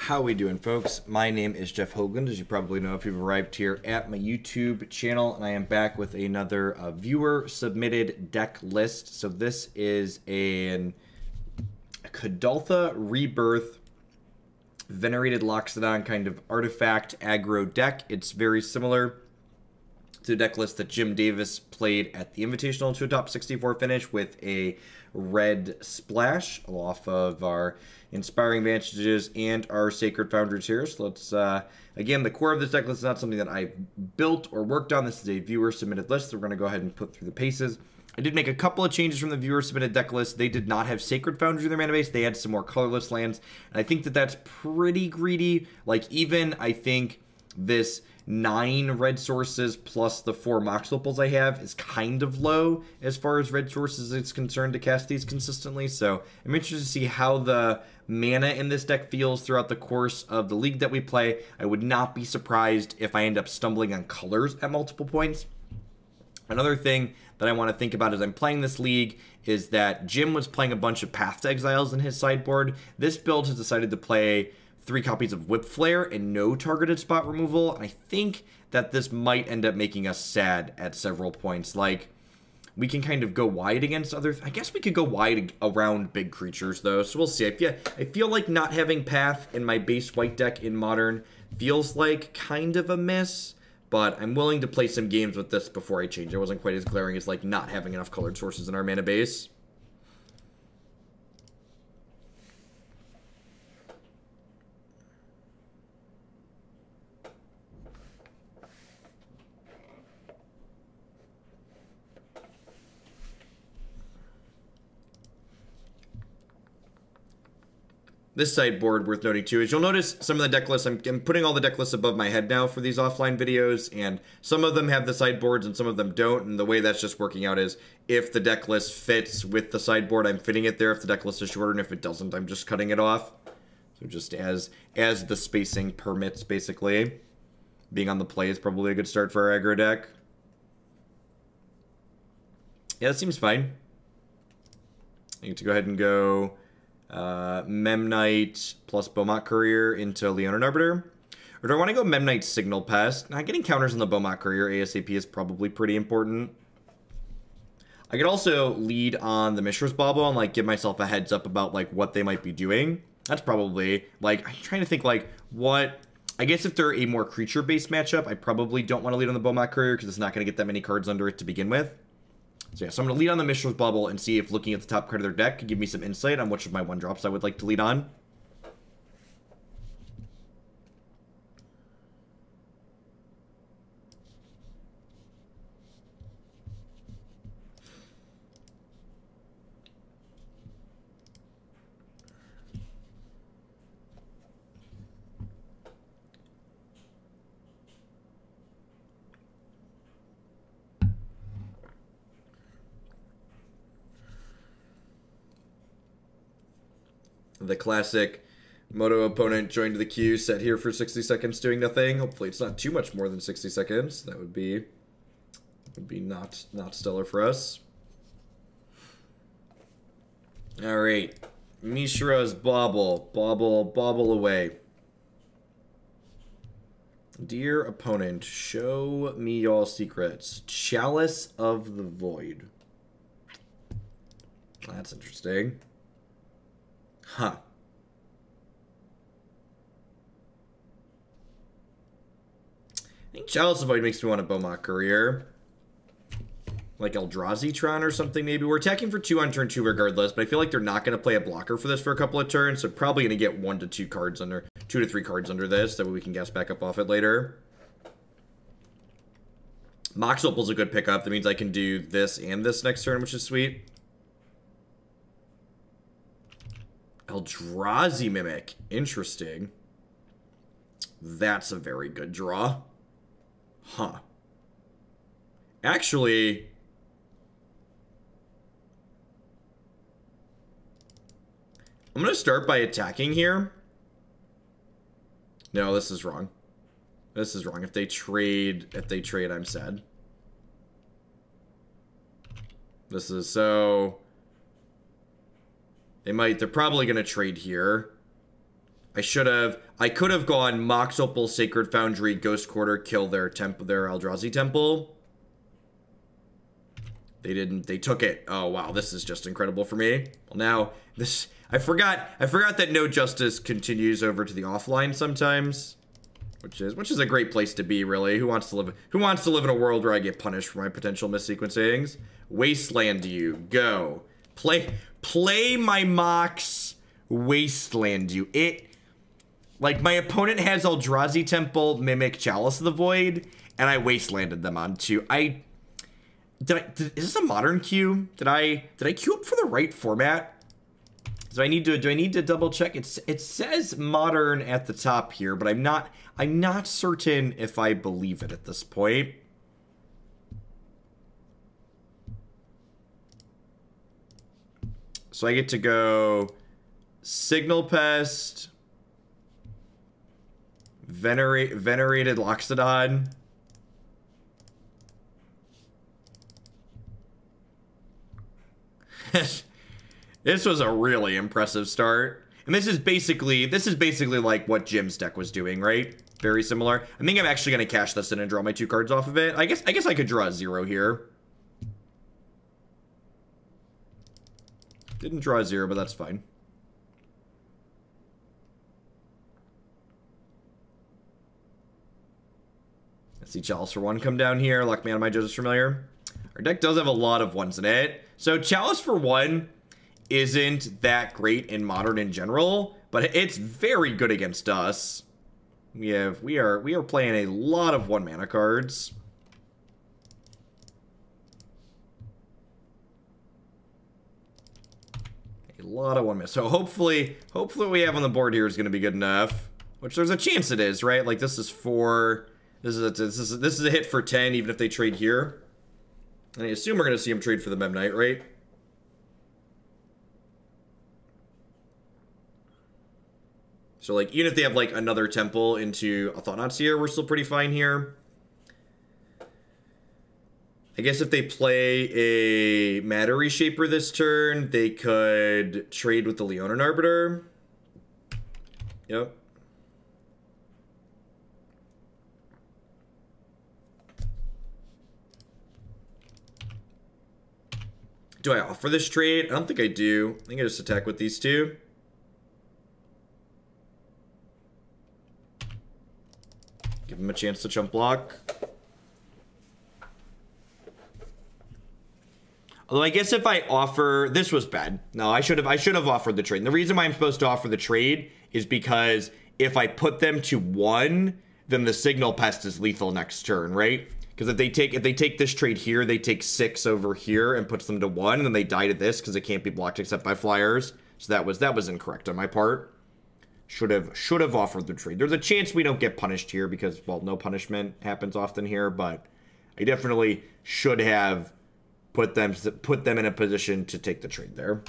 How we doing, folks? My name is Jeff Hoagland, as you probably know if you've arrived here at my YouTube channel, and I am back with another viewer-submitted deck list. So this is a Kuldotha Rebirth Venerated Loxodon kind of artifact aggro deck. It's very similar to the deck list that Jim Davis played at the Invitational to a top 64 finish with a red splash off of our Inspiring Vantages and our Sacred Foundry here. So let's, again, the core of this deck list is not something that I built or worked on. This is a viewer-submitted list, so we're going to go ahead and put through the paces. I did make a couple of changes from the viewer-submitted deck list. They did not have Sacred Foundry in their mana base. They had some more colorless lands, and I think that that's pretty greedy. Like, even, I think, this 9 red sources plus the 4 Mox Opals I have is kind of low as far as red sources is concerned to cast these consistently. So I'm interested to see how the mana in this deck feels throughout the course of the league that we play. I would not be surprised if I end up stumbling on colors at multiple points. Another thing that I want to think about as I'm playing this league is that Jim was playing a bunch of Path to Exiles in his sideboard. This build has decided to play 3 copies of Whipflare and no targeted spot removal. And I think that this might end up making us sad at several points. Like, we can kind of go wide against other... I guess we could go wide around big creatures, though. So we'll see. I feel like not having Path in my base white deck in Modern feels like kind of a miss. But I'm willing to play some games with this before I change. It wasn't quite as glaring as, like, not having enough colored sources in our mana base. This sideboard, worth noting too, is you'll notice some of the deck lists, I'm putting all the deck lists above my head now for these offline videos, and some of them have the sideboards and some of them don't, and the way that's just working out is if the deck list fits with the sideboard, I'm fitting it there. If the deck list is shorter, and if it doesn't, I'm just cutting it off. So just as the spacing permits, basically. Being on the play is probably a good start for our aggro deck. Yeah, that seems fine. I need to go ahead and go Memnite plus Bomat Courier into Leonin Arbiter. Or do I want to go Memnite Signal Pest? Now, getting counters on the Bomat Courier ASAP is probably pretty important. I could also lead on the Mishra's Bauble and, like, give myself a heads up about, like, what they might be doing. That's probably, like, I'm trying to think, like, what... I guess if they're a more creature-based matchup, I probably don't want to lead on the Bomat Courier because it's not going to get that many cards under it to begin with. So yeah, so I'm going to lead on the Mishra's Bauble and see if looking at the top card of their deck could give me some insight on which of my 1-drops I would like to lead on. The classic Moto opponent joined the queue, sat here for 60 seconds doing nothing. Hopefully it's not too much more than 60 seconds. That would be not stellar for us. All right. Mishra's Bauble. Bauble away. Dear opponent, show me your secrets. Chalice of the Void. That's interesting. Huh. I think Chalice of Void makes me want a Bomat Courier. Like Eldazi Tron or something, maybe. We're attacking for 2 on turn 2 regardless, but I feel like they're not going to play a blocker for this for a couple of turns, so probably going to get 1 to 2 cards under, 2 to 3 cards under this, that way we can gas back up off it later. Mox Opal's a good pickup. That means I can do this and this next turn, which is sweet. Eldazi Mimic. Interesting. That's a very good draw. Huh. Actually... I'm going to start by attacking here. No, this is wrong. This is wrong. If they trade, I'm sad. This is so... They're probably going to trade here. I could have gone Mox Opal, Sacred Foundry, Ghost Quarter, kill their Eldrazi temple. They didn't. They took it. Oh wow, this is just incredible for me. Well, now this I forgot that no justice continues over to the offline sometimes, which is a great place to be, really. Who wants to live in a world where I get punished for my potential missequencings? Wasteland you. Go. Play my Mox Wasteland you. Like, my opponent has Eldrazi Temple, Mimic, Chalice of the Void, and I Wastelanded them on two. Is this a modern queue? Did I queue up for the right format? Do I need to double check? It says modern at the top here, but I'm not certain if I believe it at this point. So I get to go Signal Pest, Venerated Loxodon. This was a really impressive start. And this is basically like what Jim's deck was doing, right? Very similar. I think I'm actually going to cash this in and draw my 2 cards off of it. I guess I could draw a 0 here. Didn't draw a 0, but that's fine. Let's see Chalice for 1 come down here. Luck me on my judges familiar. Our deck does have a lot of 1s in it. So Chalice for 1 isn't that great in Modern in general, but it's very good against us. We are playing a lot of 1 mana cards. A lot of 1 mana. So hopefully what we have on the board here is going to be good enough, which there's a chance it is, right? Like this is a hit for 10 even if they trade here. And I assume we're going to see him trade for the Memnite, right? So, like, even if they have, like, another temple into a Thought-Knot here, we're still pretty fine here. I guess if they play a Matter Reshaper this turn, they could trade with the Leonin Arbiter. Yep. Do I offer this trade? I don't think I do. I think I just attack with these 2. Give him a chance to chump block. Although I guess if I offer, this was bad. No, I should have offered the trade. And the reason why I'm supposed to offer the trade is because if I put them to 1, then the Signal Pest is lethal next turn, right? Because if they take this trade here, they take 6 over here and puts them to 1, and then they die to this because it can't be blocked except by flyers. So that was incorrect on my part. Should have offered the trade. There's a chance we don't get punished here because, well, no punishment happens often here, but I definitely should have put them in a position to take the trade there.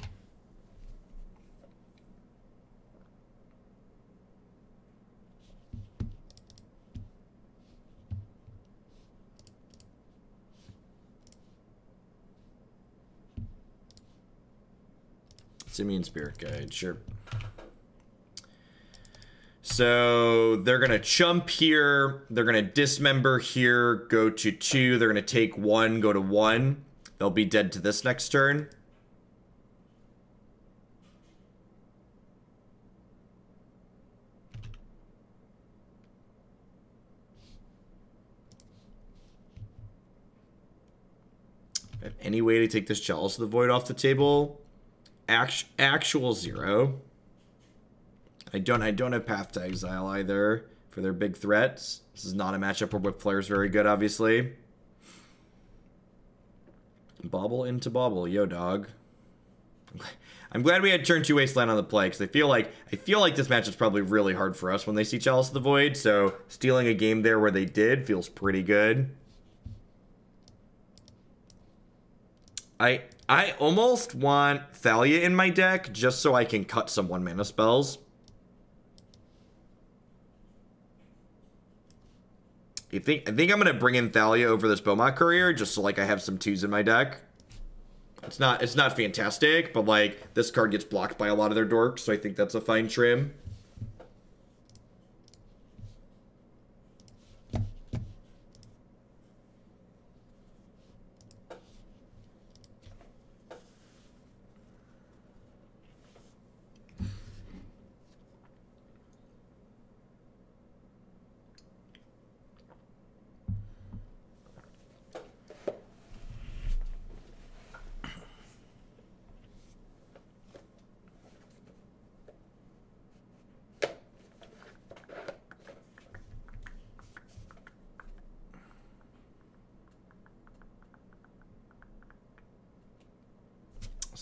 Simian Spirit Guide, sure. So they're going to chump here. They're going to dismember here, go to 2. They're going to take 1, go to 1. They'll be dead to this next turn. Have any way to take this Chalice of the Void off the table? Actual 0. I don't have Path to Exile either for their big threats. This is not a matchup where Whipflare is very good, obviously. Bauble into Bauble, yo dog. I'm glad we had turn 2 Wasteland on the play because I feel like this match is probably really hard for us when they see Chalice of the Void. So stealing a game there where they did feels pretty good. I almost want Thalia in my deck just so I can cut some 1 mana spells. I think I'm gonna bring in Thalia over this Bomat Courier just so like I have some 2s in my deck. It's not fantastic, but like this card gets blocked by a lot of their dorks, so I think that's a fine trim.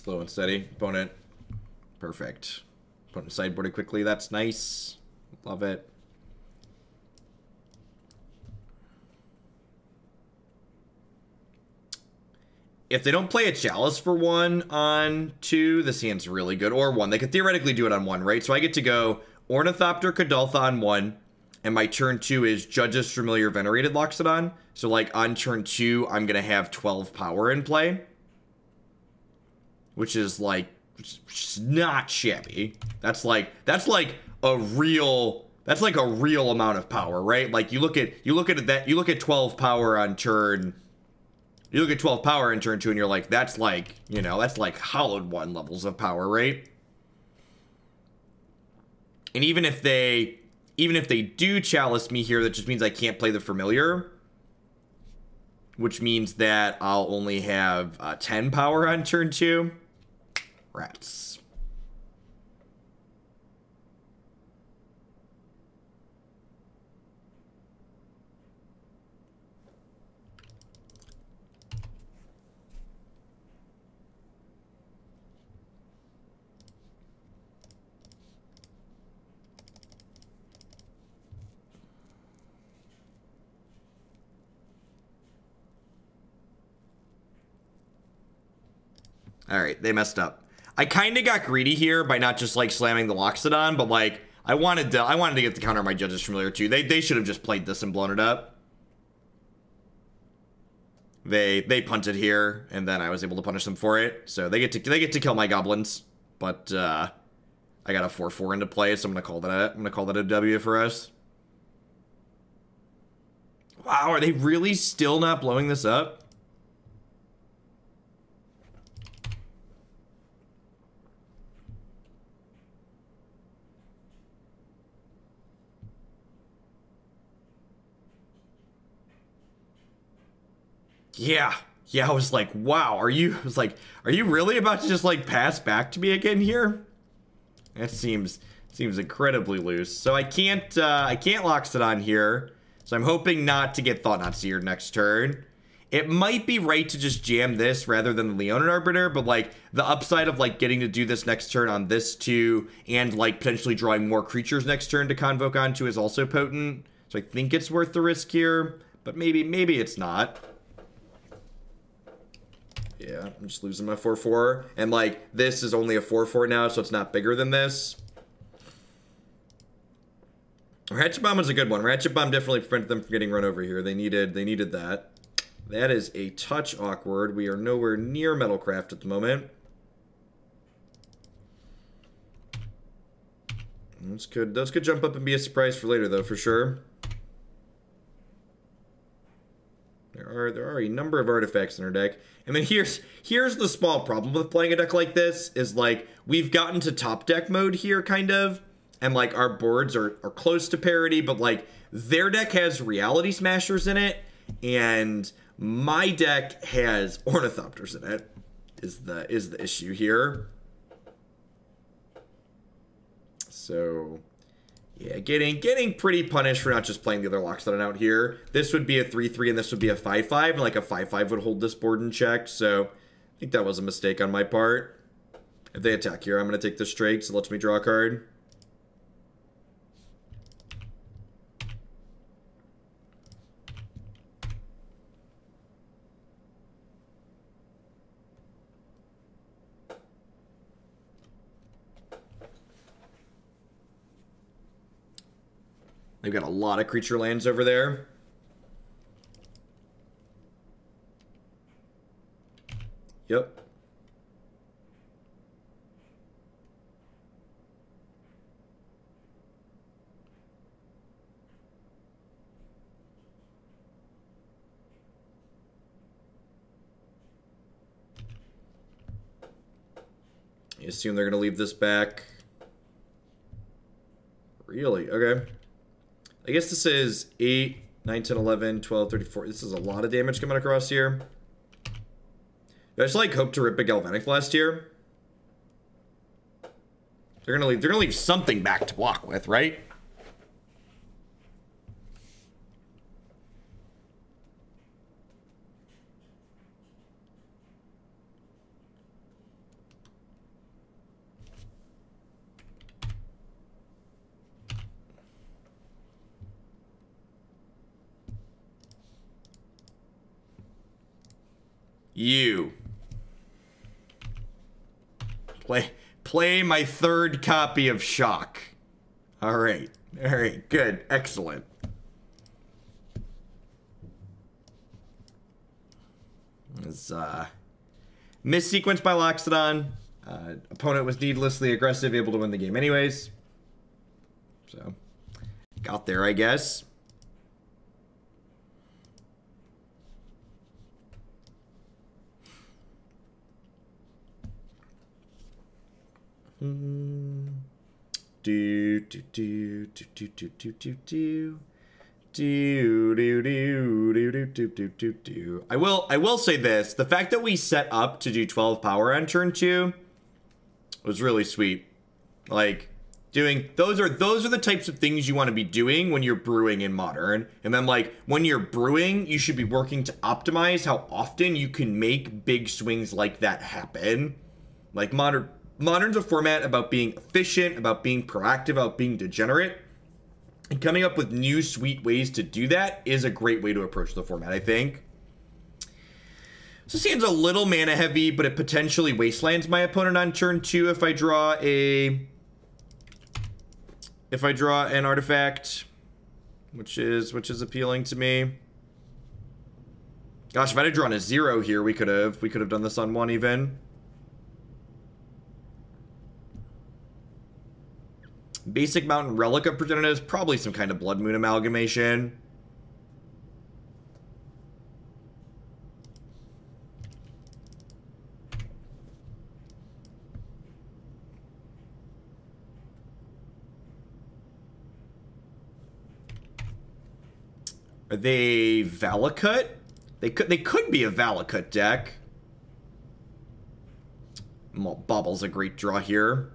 Slow and steady. Opponent. Perfect. Opponent sideboarded quickly. That's nice. Love it. If they don't play a Chalice for 1 on 2, this hand's really good. Or 1. They could theoretically do it on 1, right? So I get to go Ornithopter, Kuldotha on 1. And my turn 2 is Judge's Familiar, Venerated Loxodon. So, like, on turn 2, I'm going to have 12 power in play. Which is, like, not shabby. That's like a real amount of power, right? Like, you look at 12 power on turn... You look at 12 power in turn 2 and you're like, that's like, you know, that's like Hollowed One levels of power, right? And even if they do Chalice me here, that just means I can't play the Familiar. Which means that I'll only have 10 power on turn 2. Rats. Alright, they messed up. I kind of got greedy here by not just, like, slamming the Loxodon, but, like, I wanted to get the counter on my Judge's Familiar, too. They should have just played this and blown it up. They punted here, and then I was able to punish them for it. So they get to kill my goblins. But, I got a 4/4 into play, so I'm gonna call that a W for us. Wow, are they really still not blowing this up? Yeah, I was like, wow, are you really about to just, like, pass back to me again here? That seems incredibly loose. So I can't Loxodon here. So I'm hoping not to get Thought-Knot Seared next turn. It might be right to just jam this rather than the Leonin Arbiter, but, like, the upside of, like, getting to do this next turn on this 2 and, like, potentially drawing more creatures next turn to convoke onto is also potent. So I think it's worth the risk here, but maybe it's not. Yeah, I'm just losing my 4/4. And, like, this is only a 4/4 now, so it's not bigger than this. Ratchet Bomb was a good one. Ratchet Bomb definitely prevented them from getting run over here. They needed that. That is a touch awkward. We are nowhere near Metalcraft at the moment. Those could jump up and be a surprise for later, though, for sure. There are a number of artifacts in our deck. And then here's the small problem with playing a deck like this, is, like, we've gotten to top deck mode here, kind of. And, like, our boards are close to parity, but, like, their deck has Reality Smashers in it, and my deck has Ornithopters in it, is the issue here. So, yeah, getting pretty punished for not just playing the other Loxodon out here. This would be a 3/3 and this would be a 5/5, and, like, a 5/5 would hold this board in check, so I think that was a mistake on my part. If they attack here, I'm going to take this straight, so it lets me draw a card. They've got a lot of creature lands over there. Yep. You assume they're going to leave this back. Really? Okay. I guess this is 8, 9, 10, 11, 12, 34. This is a lot of damage coming across here. I just, like, hope to rip a Galvanic Blast here. They're gonna leave something back to block with, right? You. Play my third copy of Shock. All right, good, excellent. It's missequenced by Loxodon. Opponent was needlessly aggressive, able to win the game anyways. So, got there, I guess. I will say this, the fact that we set up to do 12 power on turn 2 was really sweet. Like, doing those are the types of things you want to be doing when you're brewing in Modern. And then, like, when you're brewing, you should be working to optimize how often you can make big swings like that happen. Like, Modern's a format about being efficient, about being proactive, about being degenerate. And coming up with new sweet ways to do that is a great way to approach the format, I think. So this hand's a little mana heavy, but it potentially wastelands my opponent on turn 2 if I draw an artifact, which is appealing to me. Gosh, if I had drawn a 0 here, we could have done this on 1 even. Basic Mountain Relic of Progenitors, probably some kind of Blood Moon amalgamation. Are they Valakut? They could be a Valakut deck. Well, Bauble's a great draw here.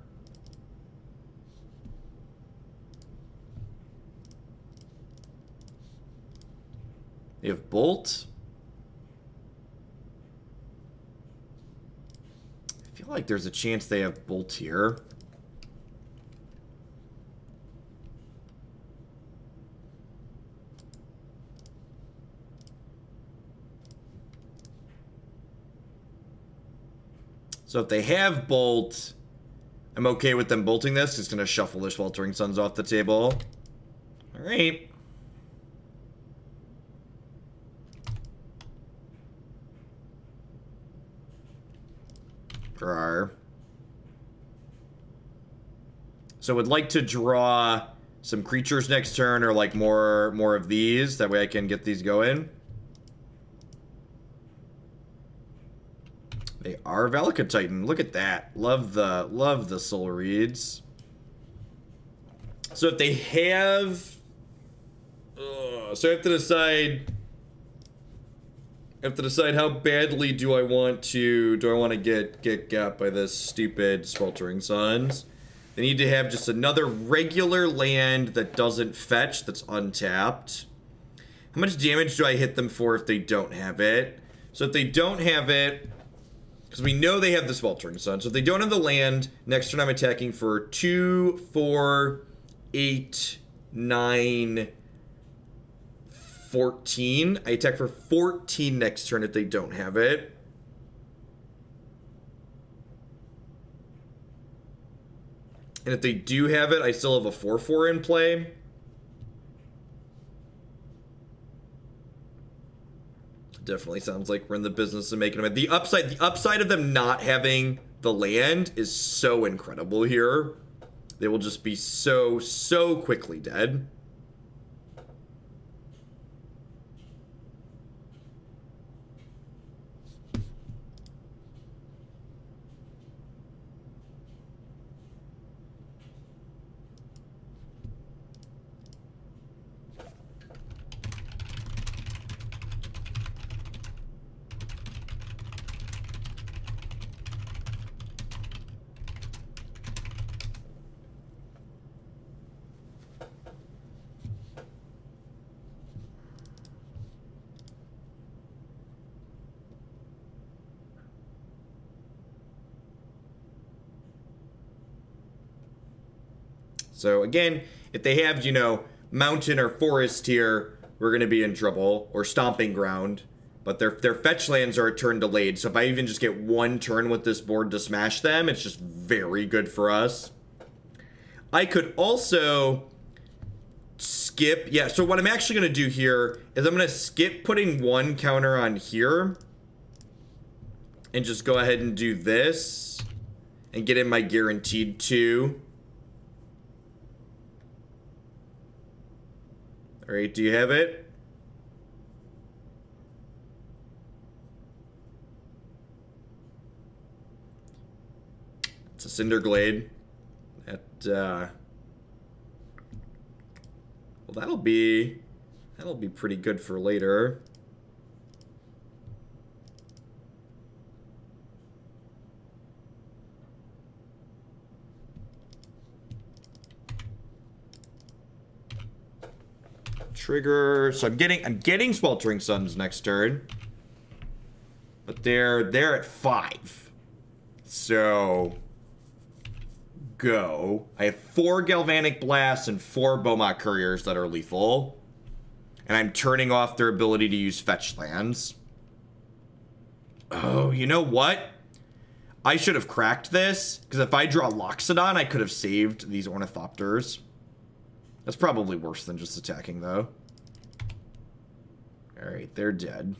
They have Bolt. I feel like there's a chance they have Bolt here. So if they have Bolt, I'm okay with them bolting this. It's going to shuffle their Sweltering Suns off the table. All right. So would like to draw some creatures next turn, or like more of these. That way I can get these going. They are Valakut Titan. Look at that. Love the Soul Reeds. So if they have, so I have to decide. How badly do I want to get got by this stupid Sweltering Suns. They need to have just another regular land that doesn't fetch, that's untapped. How much damage do I hit them for if they don't have it? So if they don't have it, because we know they have the Sweltering Sun. So if they don't have the land, next turn I'm attacking for 2, 4, 8, 9, 14. I attack for 14 next turn if they don't have it. And if they do have it, I still have a 4/4 in play. Definitely sounds like we're in the business of making them. The upside of them not having the land is so incredible here. They will just be so quickly dead. So again, if they have, mountain or forest here, we're going to be in trouble, or stomping ground. But their fetch lands are a turn delayed, so if I even just get one turn with this board to smash them, it's just very good for us. I could also skip, yeah, so what I'm actually going to do here is I'm going to skip putting one counter on here and just go ahead and do this and get in my guaranteed 2. All right, do you have it? It's a Cinderglade. That, well, that'll be pretty good for later. Trigger. So I'm getting Sweltering Suns next turn. But they're at 5. So go. I have 4 Galvanic Blasts and 4 Bomat Couriers that are lethal. And I'm turning off their ability to use fetch lands. Oh, you know what? I should have cracked this, because if I draw Loxodon, I could have saved these Ornithopters. That's probably worse than just attacking, though. Alright, they're dead.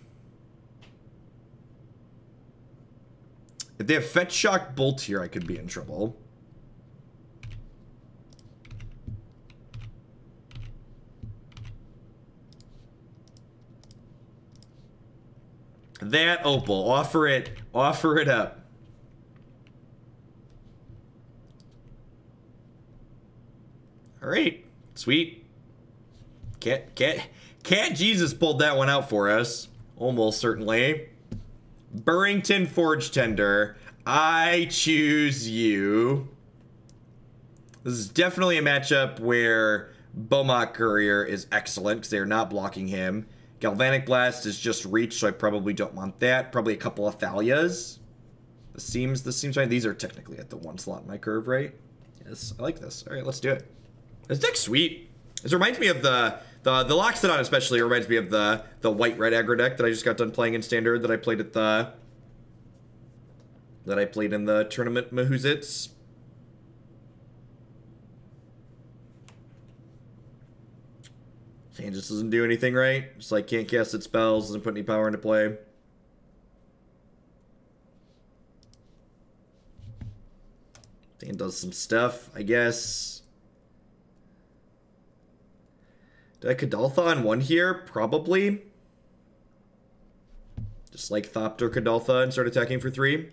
If they have Fetch Shock Bolt here, I could be in trouble. That Opal, offer it up. All right, sweet. Cat Jesus pulled that one out for us, almost certainly. Burrenton Forge-Tender, I choose you. This is definitely a matchup where Bomat Courier is excellent because they are not blocking him. Galvanic Blast is just reach, so I probably don't want that. Probably a couple of Thalias. This seems right. These are technically at the 1 slot in my curve, right? Yes, I like this. All right, let's do it. This deck's sweet. This reminds me of the Loxodon, especially. It reminds me of the white-red aggro deck that I just got done playing in Standard that I played at the in the tournament Mahuzits. Sand just doesn't do anything right. Just like can't cast its spells, doesn't put any power into play. Sand does some stuff, I guess. Did I Kuldotha on 1 here? Probably. Just like Thopter Kuldotha and start attacking for 3.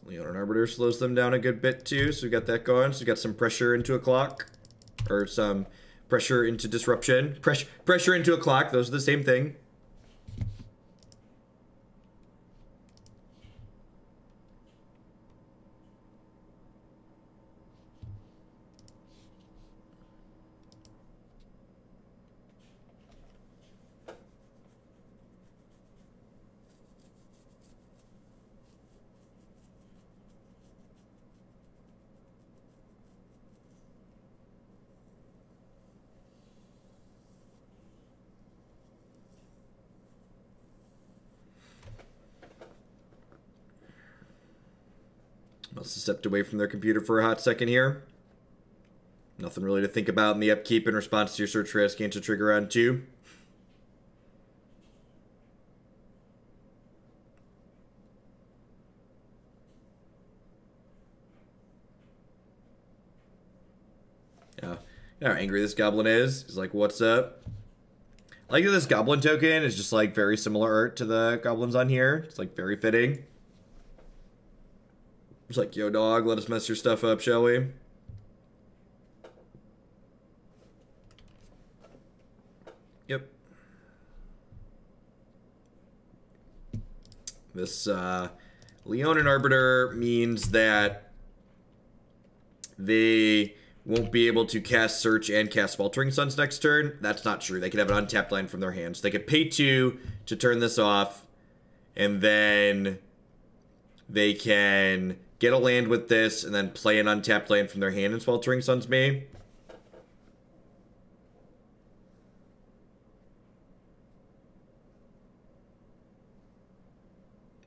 Leonin Arbiter slows them down a good bit too, so we got that going. So we got some pressure into a clock. Or some pressure into disruption. Pressure into a clock, those are the same thing. Must have stepped away from their computer for a hot second here. Nothing really to think about in the upkeep in response to your search for Ascanta trigger on 2. Yeah. You know how angry this goblin is? He's like, what's up? I like that this goblin token is just like very similar art to the goblins on here. It's like very fitting. It's like, yo, dog, let us mess your stuff up, shall we? Yep. This Leonin Arbiter means that they won't be able to cast Search and cast Sweltering Suns next turn. That's not true. They could have an untapped line from their hands. They could pay 2 to turn this off, and then they can get a land with this, and then play an untapped land from their hand and Sweltering Suns me.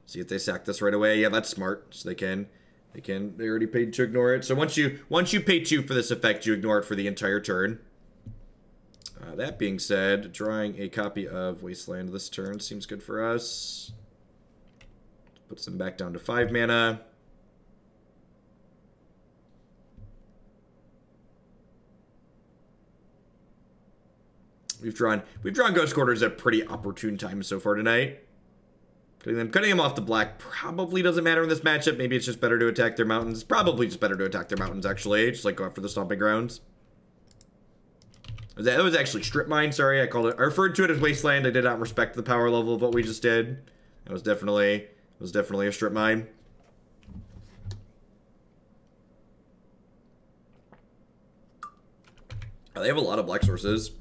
See if they sack this right away. Yeah, that's smart. So they already paid to ignore it. So once you pay 2 for this effect, you ignore it for the entire turn. That being said, drawing a copy of Wasteland this turn seems good for us. Puts them back down to 5 mana. We've drawn Ghost Quarters at pretty opportune times so far tonight. Cutting them off the black probably doesn't matter in this matchup. Maybe it's just better to attack their mountains. Probably just better to attack their mountains, actually. Just like go after the Stomping Grounds. That was actually Strip Mine, sorry. I referred to it as Wasteland. I did not respect the power level of what we just did. It was definitely a Strip Mine. They have a lot of black sources.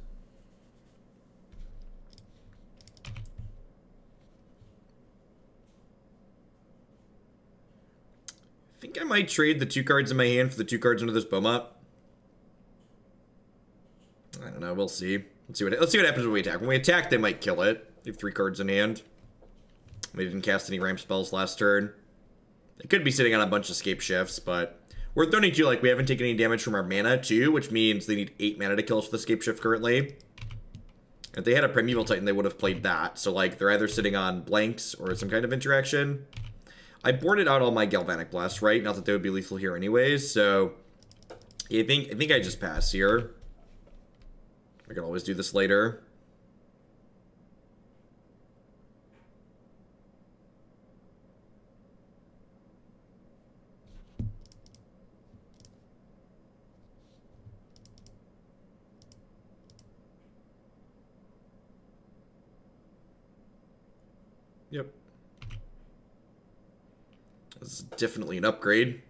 I think I might trade the 2 cards in my hand for the 2 cards under this Bomat. I don't know. We'll see. Let's see what happens when we attack. When we attack, they might kill it. They have 3 cards in hand. We didn't cast any ramp spells last turn. They could be sitting on a bunch of Scapeshifts, but worth noting too, like, we haven't taken any damage from our mana too, which means they need 8 mana to kill us with the Scapeshift currently. If they had a Primeval Titan, they would have played that. So, like, they're either sitting on blanks or some kind of interaction. I boarded out all my Galvanic Blasts, right? Not that they would be lethal here anyways, so I think I just pass here. I can always do this later. Yep. This is definitely an upgrade.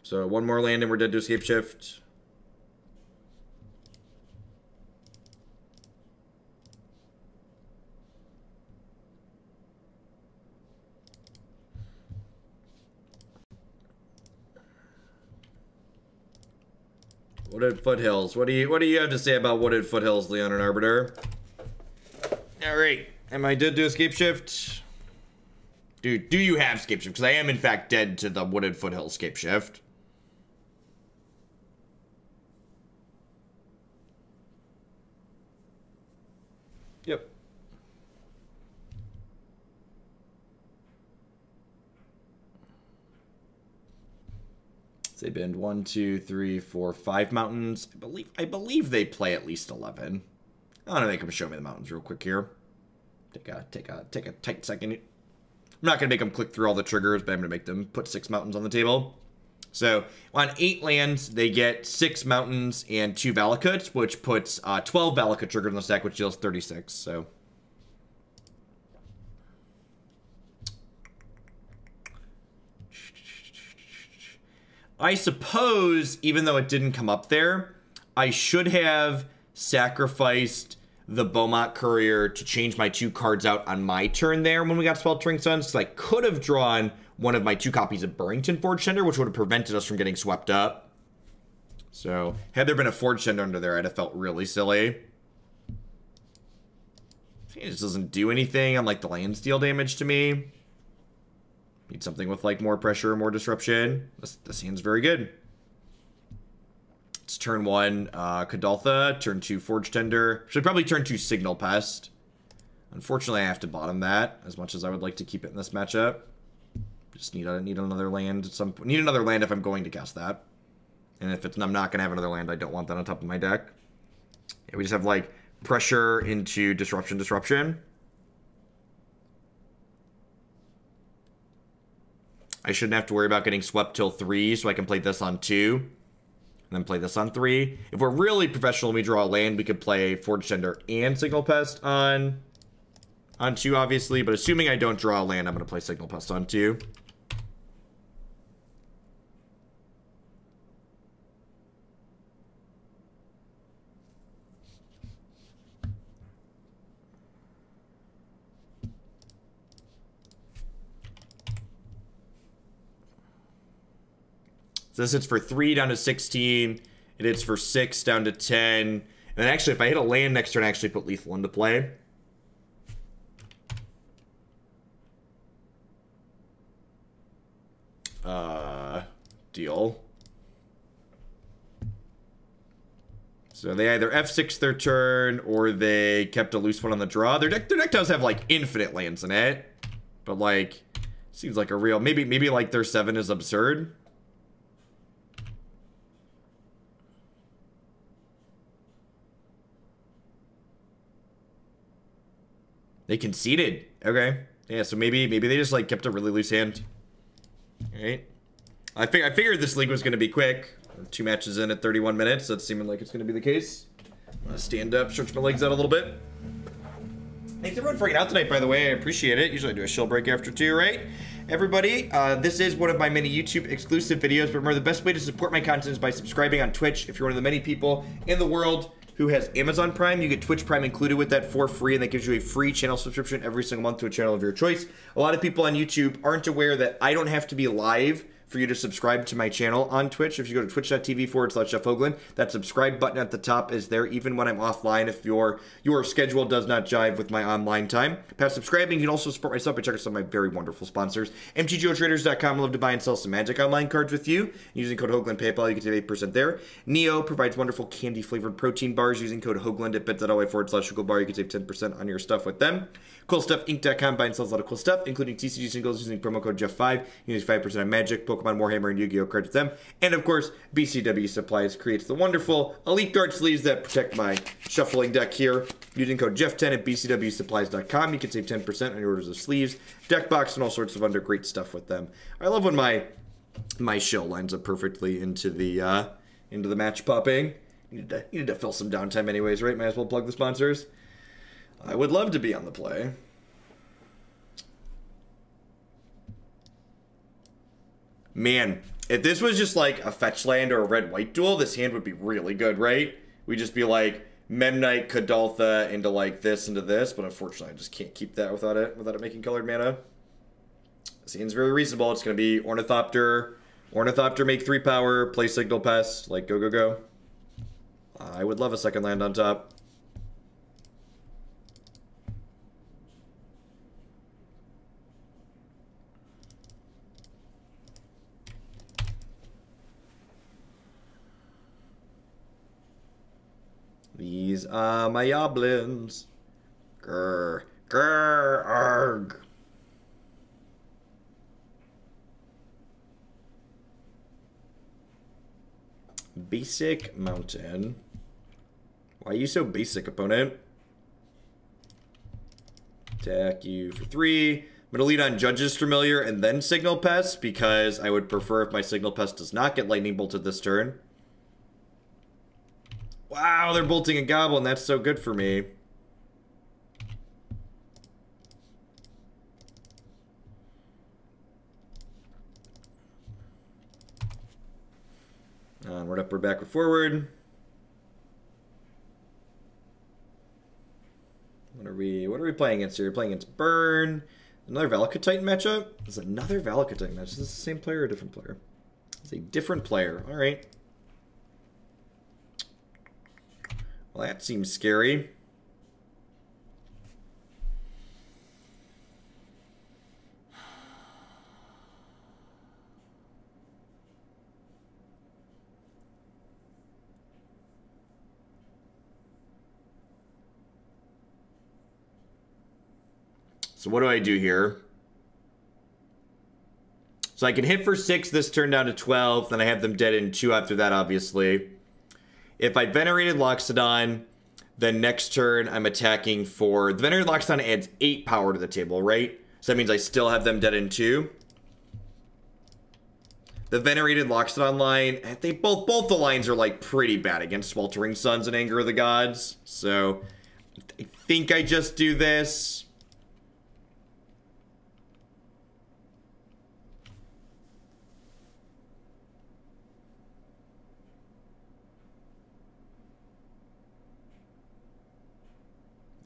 So 1 more land and we're dead to Scapeshift. Wooded Foothills. What do you have to say about Wooded Foothills, Leonin Arbiter? Alright. Am I dead to Scapeshift? Dude, do you have Scapeshift? Because I am, in fact, dead to the Wooded Foothills Scapeshift. Yep. So they bend 1, 2, 3, 4, 5 mountains. I believe they play at least 11. I'm gonna make them show me the mountains real quick here. Take a tight second. I'm not gonna make them click through all the triggers, but I'm gonna make them put 6 mountains on the table. So on 8 lands, they get 6 mountains and 2 Valakuts, which puts 12 Valakut triggers on the stack, which deals 36. So I suppose, even though it didn't come up there, I should have sacrificed the Bomat Courier to change my 2 cards out on my turn there when we got Sweltering Suns, because I could have drawn one of my 2 copies of Burrenton Forge-Tender, which would have prevented us from getting swept up. So, had there been a Forge-Tender under there, I'd have felt really silly. It just doesn't do anything on, like, the lands deal damage to me. Need something with, like, more pressure, more disruption. This hand's very good. It's turn 1, Kuldotha. Turn 2, Forge-Tender. Should probably turn 2, Signal Pest. Unfortunately, I have to bottom that, as much as I would like to keep it in this matchup. Just need another land at some point. Need another land if I'm going to cast that. And if I'm not going to have another land, I don't want that on top of my deck. Yeah, we just have, like, pressure into disruption. I shouldn't have to worry about getting swept till 3, so I can play this on 2. And then play this on 3. If we're really professional and we draw a land, we could play Forge-Tender and Signal Pest on 2, obviously. But assuming I don't draw a land, I'm going to play Signal Pest on 2. So this hits for 3 down to 16. It hits for 6 down to 10. And then actually, if I hit a land next turn, I actually put lethal into play. Deal. So they either F6 their turn, or they kept a loose one on the draw. Their deck does have, like, infinite lands in it. But, like, seems like a real... Maybe like, their 7 is absurd. They conceded. Okay. Yeah, so maybe they just, like, kept a really loose hand. Alright. I figured this league was going to be quick. 2 matches in at 31 minutes. That's seeming like it's going to be the case. I'm going to stand up, stretch my legs out a little bit. Thanks everyone for hanging out tonight, by the way. I appreciate it. Usually I do a shill break after 2, right? Everybody, this is one of my many YouTube exclusive videos, but remember the best way to support my content is by subscribing on Twitch. If you're one of the many people in the world who has Amazon Prime, you get Twitch Prime included with that for free, and that gives you a free channel subscription every single month to a channel of your choice. A lot of people on YouTube aren't aware that I don't have to be live for you to subscribe to my channel on Twitch. If you go to twitch.tv/Jeff Hoagland, that subscribe button at the top is there even when I'm offline if your schedule does not jive with my online time. Past subscribing, you can also support myself by checking out some of my very wonderful sponsors. MTGOtraders.com, I love to buy and sell some Magic Online cards with you. Using code Hoagland PayPal, you can save 8% there. Neo provides wonderful candy-flavored protein bars. Using code Hoagland at bit.ly/Bar, you can save 10% on your stuff with them. CoolStuffInc.com, buy and sells a lot of cool stuff, including TCG singles using promo code Jeff5. You get 5% on Magic, Pokemon, Warhammer, and Yu-Gi-Oh! Cards with them. And of course, BCW Supplies creates the wonderful Elite Guard sleeves that protect my shuffling deck here. Using code Jeff10 at BCWSupplies.com, you can save 10% on your orders of sleeves, deck box, and all sorts of other great stuff with them. I love when my shill lines up perfectly into the match popping. Needed to fill some downtime anyways, right? Might as well plug the sponsors. I would love to be on the play. Man, if this was just like a fetch land or a red-white duel, this hand would be really good, right? We'd just be like Memnite, Kuldotha into like this, into this, but unfortunately I just can't keep that without it making colored mana. This hand's very reasonable. It's going to be Ornithopter. Ornithopter make 3 power, play Signal Pest, like go, go, go. I would love a second land on top. These are my goblins. Grr, grr, arg. Basic mountain. Why are you so basic, opponent? Attack you for 3. I'm going to lead on Judge's Familiar and then Signal Pest, because I would prefer if my Signal Pest does not get Lightning Bolted this turn. Wow, they're bolting a Goblin. That's so good for me. Onward, upward, backward, forward. What are we playing against here? We're playing against Burn. Another Valakutite matchup? It's another Valakutite match. Is this the same player or a different player? It's a different player. All right. Well, that seems scary. So what do I do here? So I can hit for 6 this turn down to 12. Then I have them dead in 2 after that, obviously. If I Venerated Loxodon, then next turn I'm attacking for... The Venerated Loxodon adds 8 power to the table, right? So that means I still have them dead in 2. The Venerated Loxodon line, they both the lines are like pretty bad against Sweltering Suns and Anger of the Gods. So I think I just do this.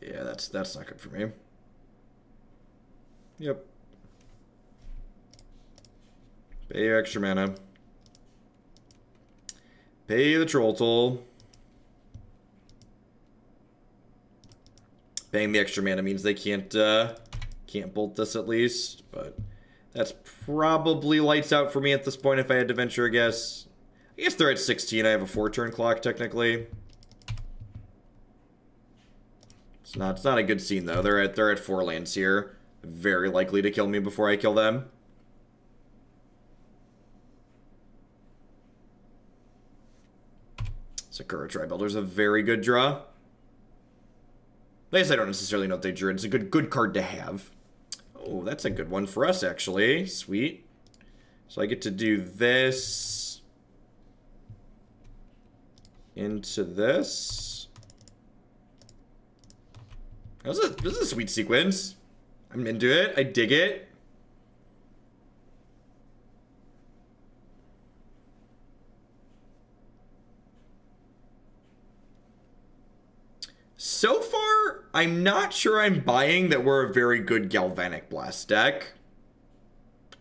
Yeah, that's not good for me. Yep. Pay your extra mana. Pay the troll toll. Paying the extra mana means they can't bolt this at least, but that's probably lights out for me at this point if I had to venture a guess. I guess they're at 16. I have a 4-turn clock technically. It's not a good scene though. They're at 4 lands here. Very likely to kill me before I kill them. Sakura Tribuilder's a very good draw. I guess I don't necessarily know if they drew it. It's a good card to have. Oh, that's a good one for us, actually. Sweet. So I get to do this into this. This is a sweet sequence. I'm into it. I dig it. So far, I'm not sure I'm buying that we're a very good Galvanic Blast deck.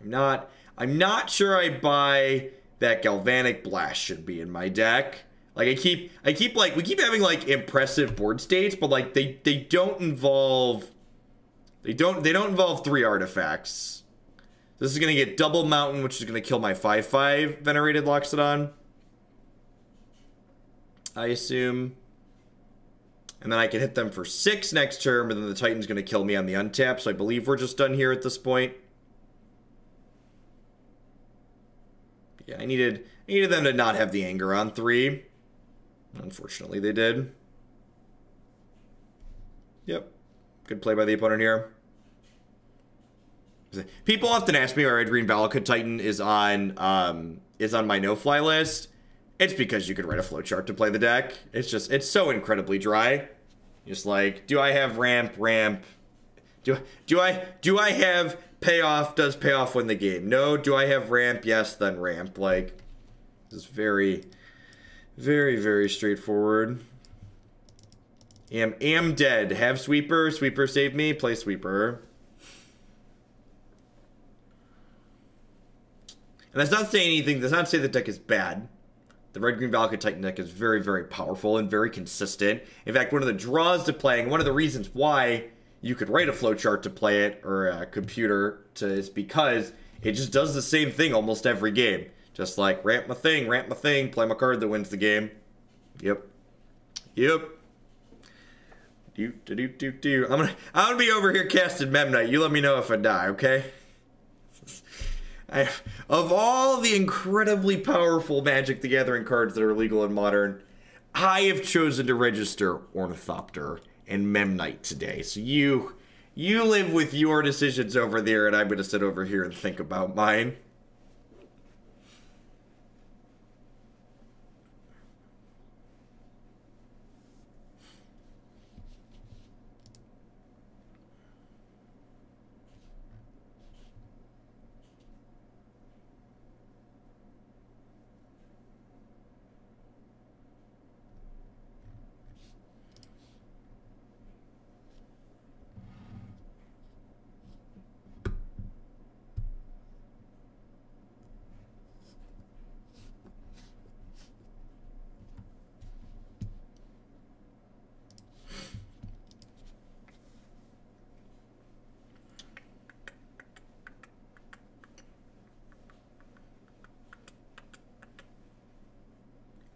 I'm not sure I buy that Galvanic Blast should be in my deck. Like we keep having like impressive board states, but like they don't involve 3 artifacts. This is gonna get double mountain, which is gonna kill my 5/5 Venerated Loxodon, I assume. And then I can hit them for 6 next turn, but then the Titan's going to kill me on the untap, so I believe we're just done here at this point. Yeah, I needed them to not have the anger on 3. Unfortunately, they did. Yep. Good play by the opponent here. People often ask me why Red Green Valakut Titan is on my no-fly list. It's because you could write a flowchart to play the deck. It's so incredibly dry. Just like, do I have ramp? Do I have payoff? Does payoff win the game? No. Do I have ramp? Yes, then ramp. Like, this is very, very, very straightforward. Am dead. Have sweeper. Sweeper save me. Play sweeper. And that's not saying anything. That's not to say the deck is bad. The Red-Green Valakut Titan deck is very, very powerful and very consistent. In fact, one of the draws to playing, one of the reasons why you could write a flowchart to play it, or a computer is because it just does the same thing almost every game. Just like, ramp my thing, play my card that wins the game. Yep. I'm gonna be over here casting Memnite. You let me know if I die, okay? Of all the incredibly powerful Magic the Gathering cards that are legal in Modern, I have chosen to register Ornithopter and Memnite today. So you live with your decisions over there, and I'm going to sit over here and think about mine.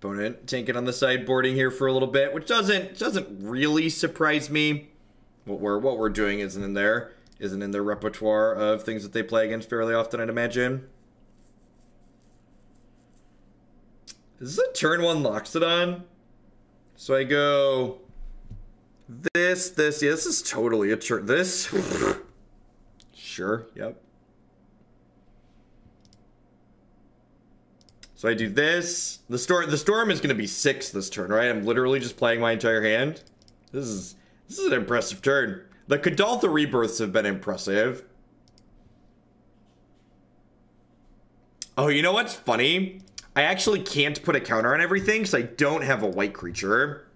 Opponent tanking on the sideboarding here for a little bit, which doesn't really surprise me. What we're doing isn't in their repertoire of things that they play against fairly often, I'd imagine. Is this a turn 1 Loxodon? So I go this. Yeah, this is totally a turn. This. Sure. Yep. So I do this. The storm is going to be 6 this turn, right? I'm literally just playing my entire hand. This is an impressive turn. The Kuldotha Rebirths have been impressive. Oh, you know what's funny? I actually can't put a counter on everything because I don't have a white creature.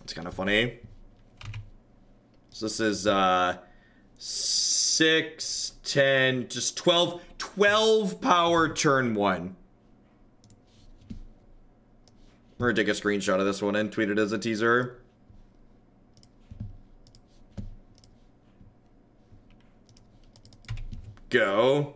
It's kind of funny. So this is 6, 10, just 12 power turn 1. We're gonna take a screenshot of this one and tweet it as a teaser. Go.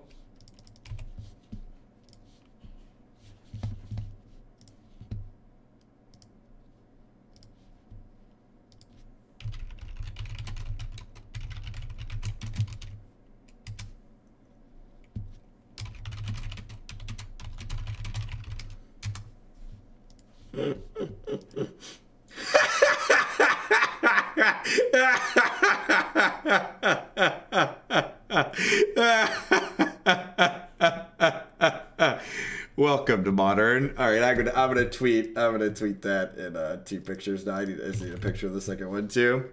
Welcome to Modern. All right, I'm gonna tweet that in 2 pictures now. I need a picture of the second one too.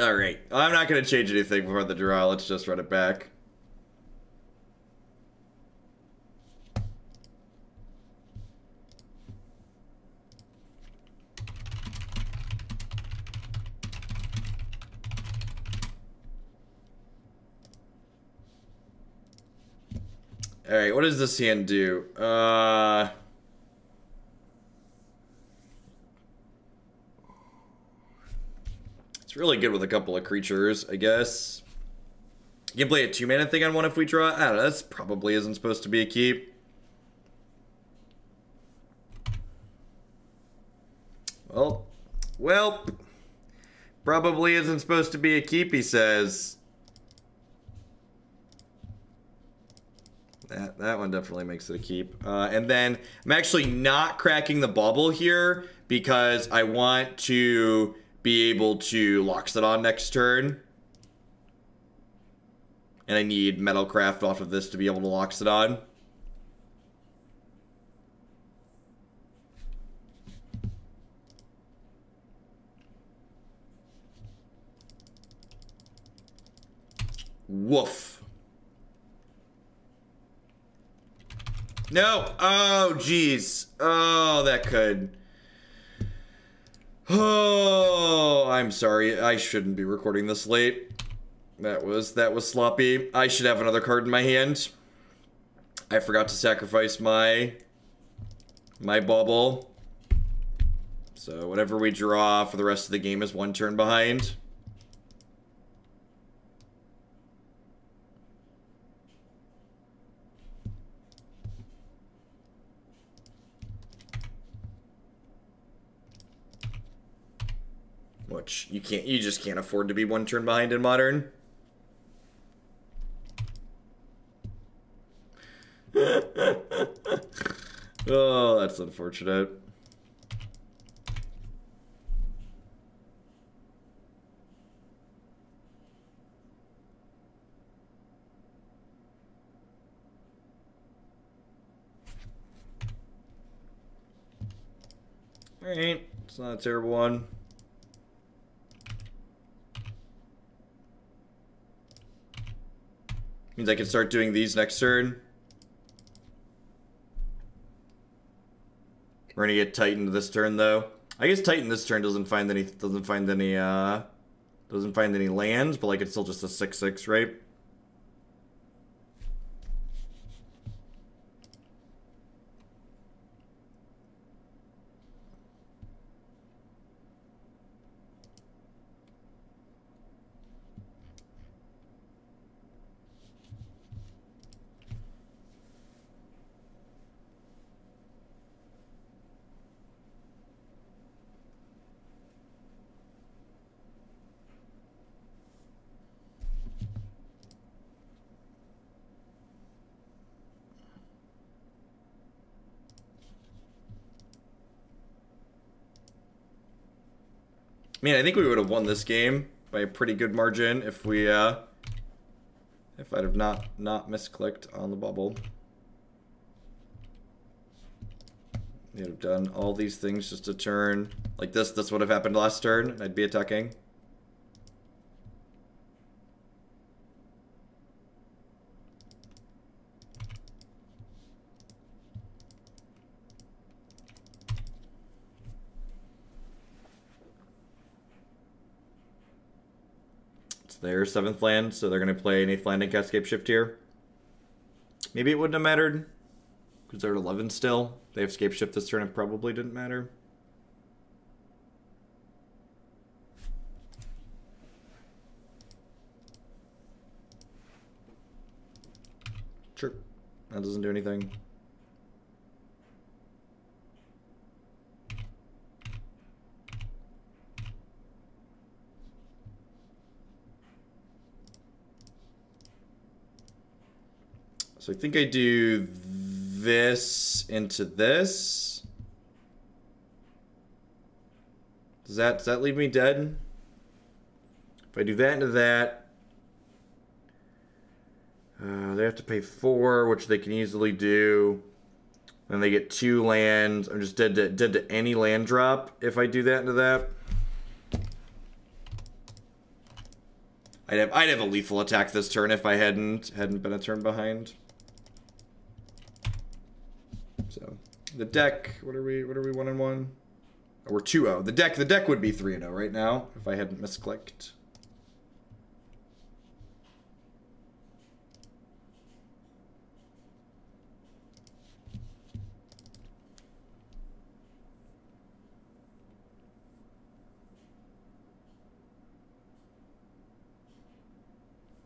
All right, I'm not going to change anything before the draw. Let's just run it back. All right, what does this hand do? It's really good with a couple of creatures, I guess. You can play a 2-mana thing on one if we draw. I don't know, this probably isn't supposed to be a keep. Well, probably isn't supposed to be a keep, he says. That one definitely makes it a keep. And then I'm actually not cracking the Bauble here because I want to be able to Loxodon next turn. And I need Metalcraft off of this to be able to Loxodon. Woof. No. Oh, jeez. Oh, that could. Oh, I'm sorry. I shouldn't be recording this late. That was sloppy. I should have another card in my hand. I forgot to sacrifice my Bauble. So whatever we draw for the rest of the game is 1 turn behind. Which you just can't afford to be 1 turn behind in Modern. Oh, that's unfortunate. All right, it's not a terrible one. Means I can start doing these next turn. We're gonna get Titan this turn though. I guess Titan this turn doesn't find any lands, but like it's still just a 6/6, right? Man, I think we would have won this game by a pretty good margin if we, if I'd have not misclicked on the Bauble. They'd have done all these things just a turn. Like this would have happened last turn. I'd be attacking. It's their 7th land, so they're going to play an 8th land and cast Scapeshift here. Maybe it wouldn't have mattered, because they're at 11 still. They have Scapeshift this turn, it probably didn't matter. Sure. That doesn't do anything. So I think I do this into this. Does that leave me dead? If I do that into that, they have to pay 4, which they can easily do. Then they get 2 lands. I'm just dead to any land drop if I do that into that. I'd have a lethal attack this turn if I hadn't been a turn behind. So the deck, what are we 1-1? Oh, we're 2-0. The deck would be 3-0 right now if I hadn't misclicked.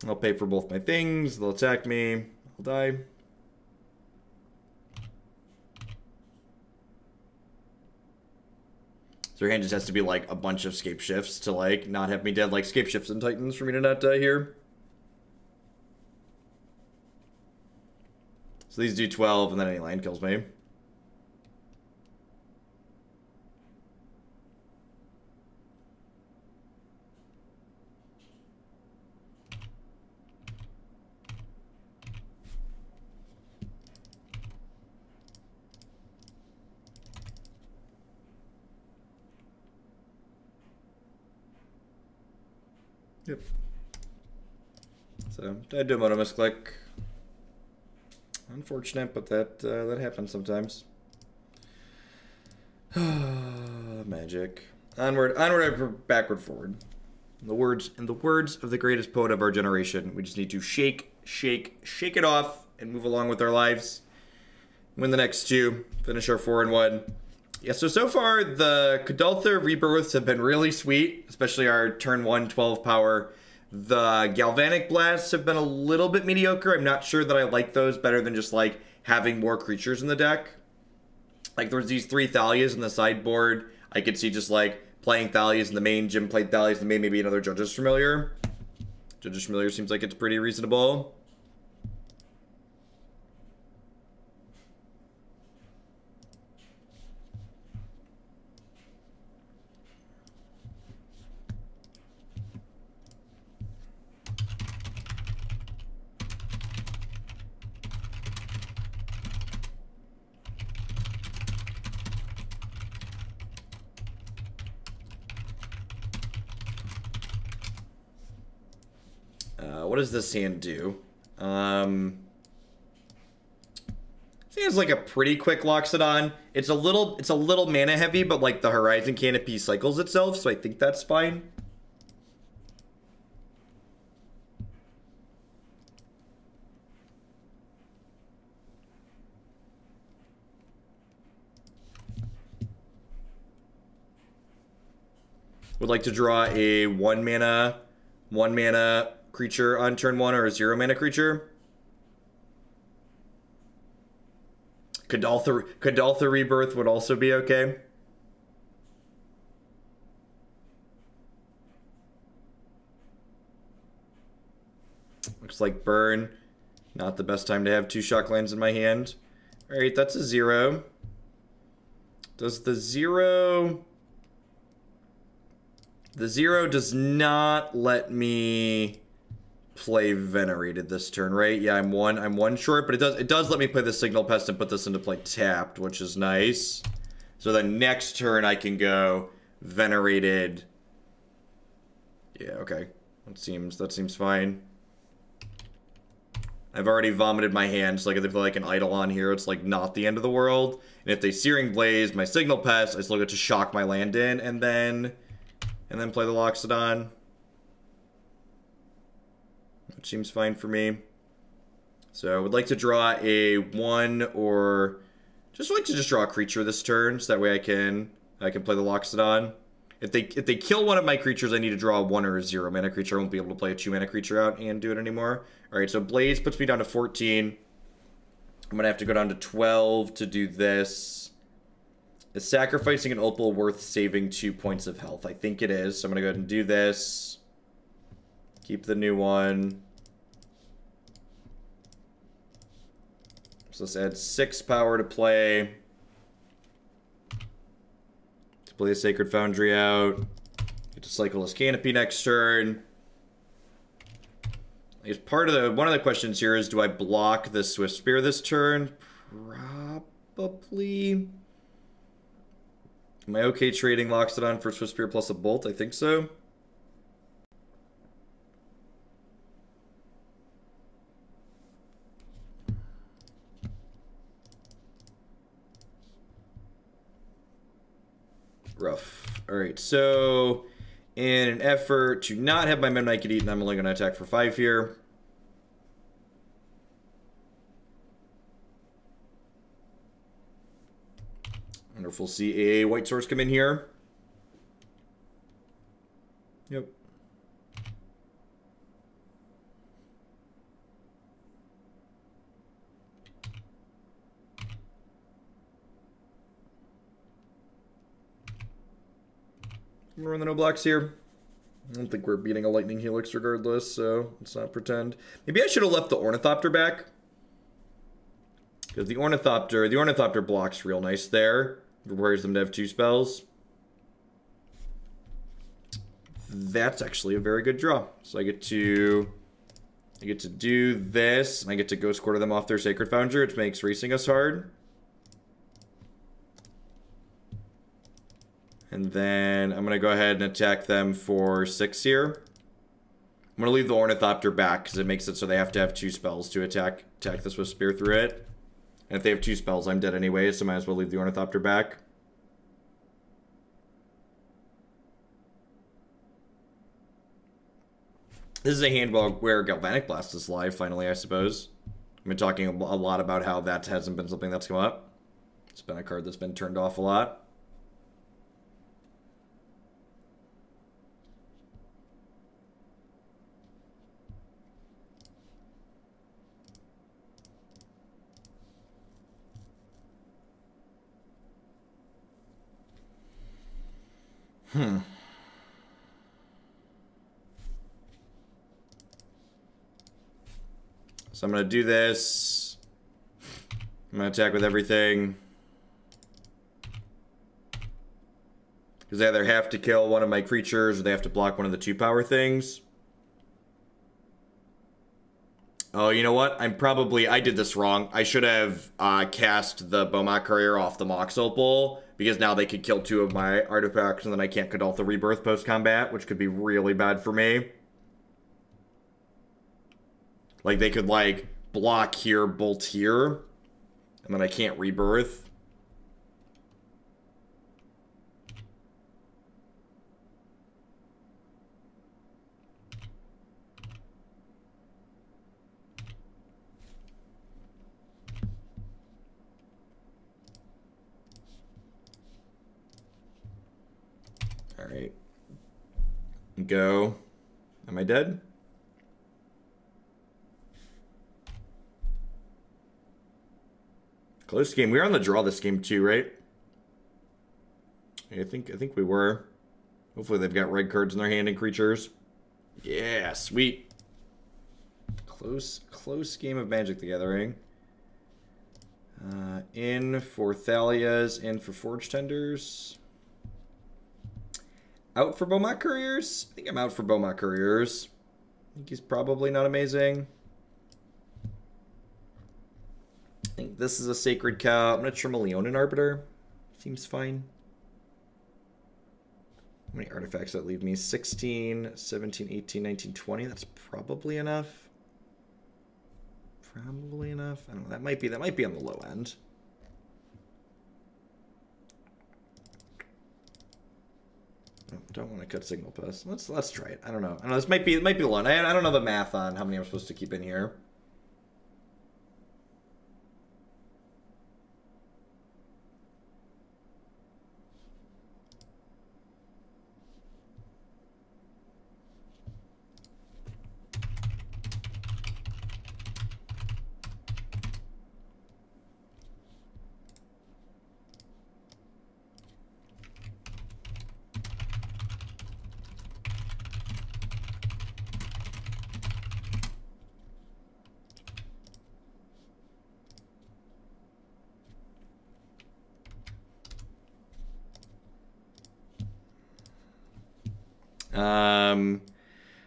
I'll pay for both my things. They'll attack me. I'll die. So your hand just has to be like a bunch of Scapeshifts to like not have me dead, like Scapeshifts and Titans for me to not die here. So these do 12 and then any land kills me. Yep. So I do a mono misclick. Unfortunate, but that happens sometimes. Magic. Onward, backward, forward. In the words of the greatest poet of our generation, we just need to shake it off, and move along with our lives. Win the next 2. Finish our 4-1. Yeah, so far, the Kuldotha Rebirths have been really sweet, especially our turn 1 12 power. The Galvanic Blasts have been a little bit mediocre. I'm not sure that I like those better than just, like, having more creatures in the deck. Like, there's these 3 Thalias in the sideboard. I could see just, like, playing Thalias in the main, Jim played Thalias in the main, maybe another Judge's Familiar. Judge's Familiar seems like it's pretty reasonable. What does this hand do? I think it's like a pretty quick Loxodon. It's a little mana heavy, but like the Horizon Canopy cycles itself, so I think that's fine. Would like to draw a 1 mana creature on turn 1 or a 0 mana creature. Kuldotha Rebirth would also be okay. Looks like burn. Not the best time to have 2 shocklands in my hand. Alright, that's a 0. Does the 0... The 0 does not let me play Venerated this turn, right? Yeah, I'm one short, but it does let me play the Signal Pest and put this into play tapped, which is nice. So then next turn I can go Venerated. Yeah, okay. That seems fine. I've already vomited my hand, so like if they put like an idol on here, it's like not the end of the world. And if they Searing Blaze, my Signal Pest, I still get to shock my land in and then play the Loxodon. Which seems fine for me. So I would like to draw a 1 or just like to draw a creature this turn, so that way I can play the Loxodon. If they kill one of my creatures, I need to draw a 1 or a 0 mana creature. I won't be able to play a 2 mana creature out and do it anymore. Alright, so Blaze puts me down to 14. I'm gonna have to go down to 12 to do this. Is sacrificing an opal worth saving 2 points of health? I think it is, so I'm gonna go ahead and do this. Keep the new one. So let's add 6 power to play. Play the Sacred Foundry out. Get to Colorless Canopy next turn. I guess one of the questions here is, do I block the Swift Spear this turn? Probably. Am I okay trading Loxodon for Swift Spear plus a Bolt? I think so. Rough. Alright, so in an effort to not have my Memnite get eaten, I'm only going to attack for 5 here. I wonder if we'll see a white source come in here. Yep. We're on the no blocks here. I don't think we're beating a Lightning Helix regardless, so let's not pretend. Maybe I should have left the Ornithopter back. Because the Ornithopter blocks real nice there. Requires them to have 2 spells. That's actually a very good draw. So I get to do this, and I get to Ghost Quarter them off their Sacred Foundry, which makes racing us hard. And then I'm going to go ahead and attack them for 6 here. I'm going to leave the Ornithopter back because it makes it so they have to have 2 spells to attack this with Spear through it. And if they have 2 spells, I'm dead anyway, so might as well leave the Ornithopter back. This is a hand where Galvanic Blast is live, finally, I suppose. I've been talking a lot about how that hasn't been something that's come up. It's been a card that's been turned off a lot. So I'm going to do this. I'm going to attack with everything. Because they either have to kill one of my creatures or they have to block one of the 2-power things. Oh, you know what? I did this wrong. I should have cast the Bomat Courier off the Mox Opal, because now they could kill 2 of my artifacts, and then I can't Kuldotha Rebirth post-combat, which could be really bad for me. Like, they could, like, block here, bolt here, and then I can't Rebirth. Alright. Go. Am I dead? Close game. We were on the draw this game too, right? I think we were. Hopefully they've got red cards in their hand and creatures. Yeah, sweet. Close game of Magic the Gathering. In for Thalias, in for Forge-Tenders. Out for Bomat Couriers? I think I'm out for Bomat Couriers. I think he's probably not amazing. I think this is a Sacred Cow. I'm going to trim a Leonin Arbiter. Seems fine. How many artifacts that leave me? 16, 17, 18, 19, 20. That's probably enough. Probably enough. I don't know. That might be on the low end. Oh, don't want to cut Signal Pest. Let's try it. I don't know. This might be low. I don't know the math on how many I'm supposed to keep in here.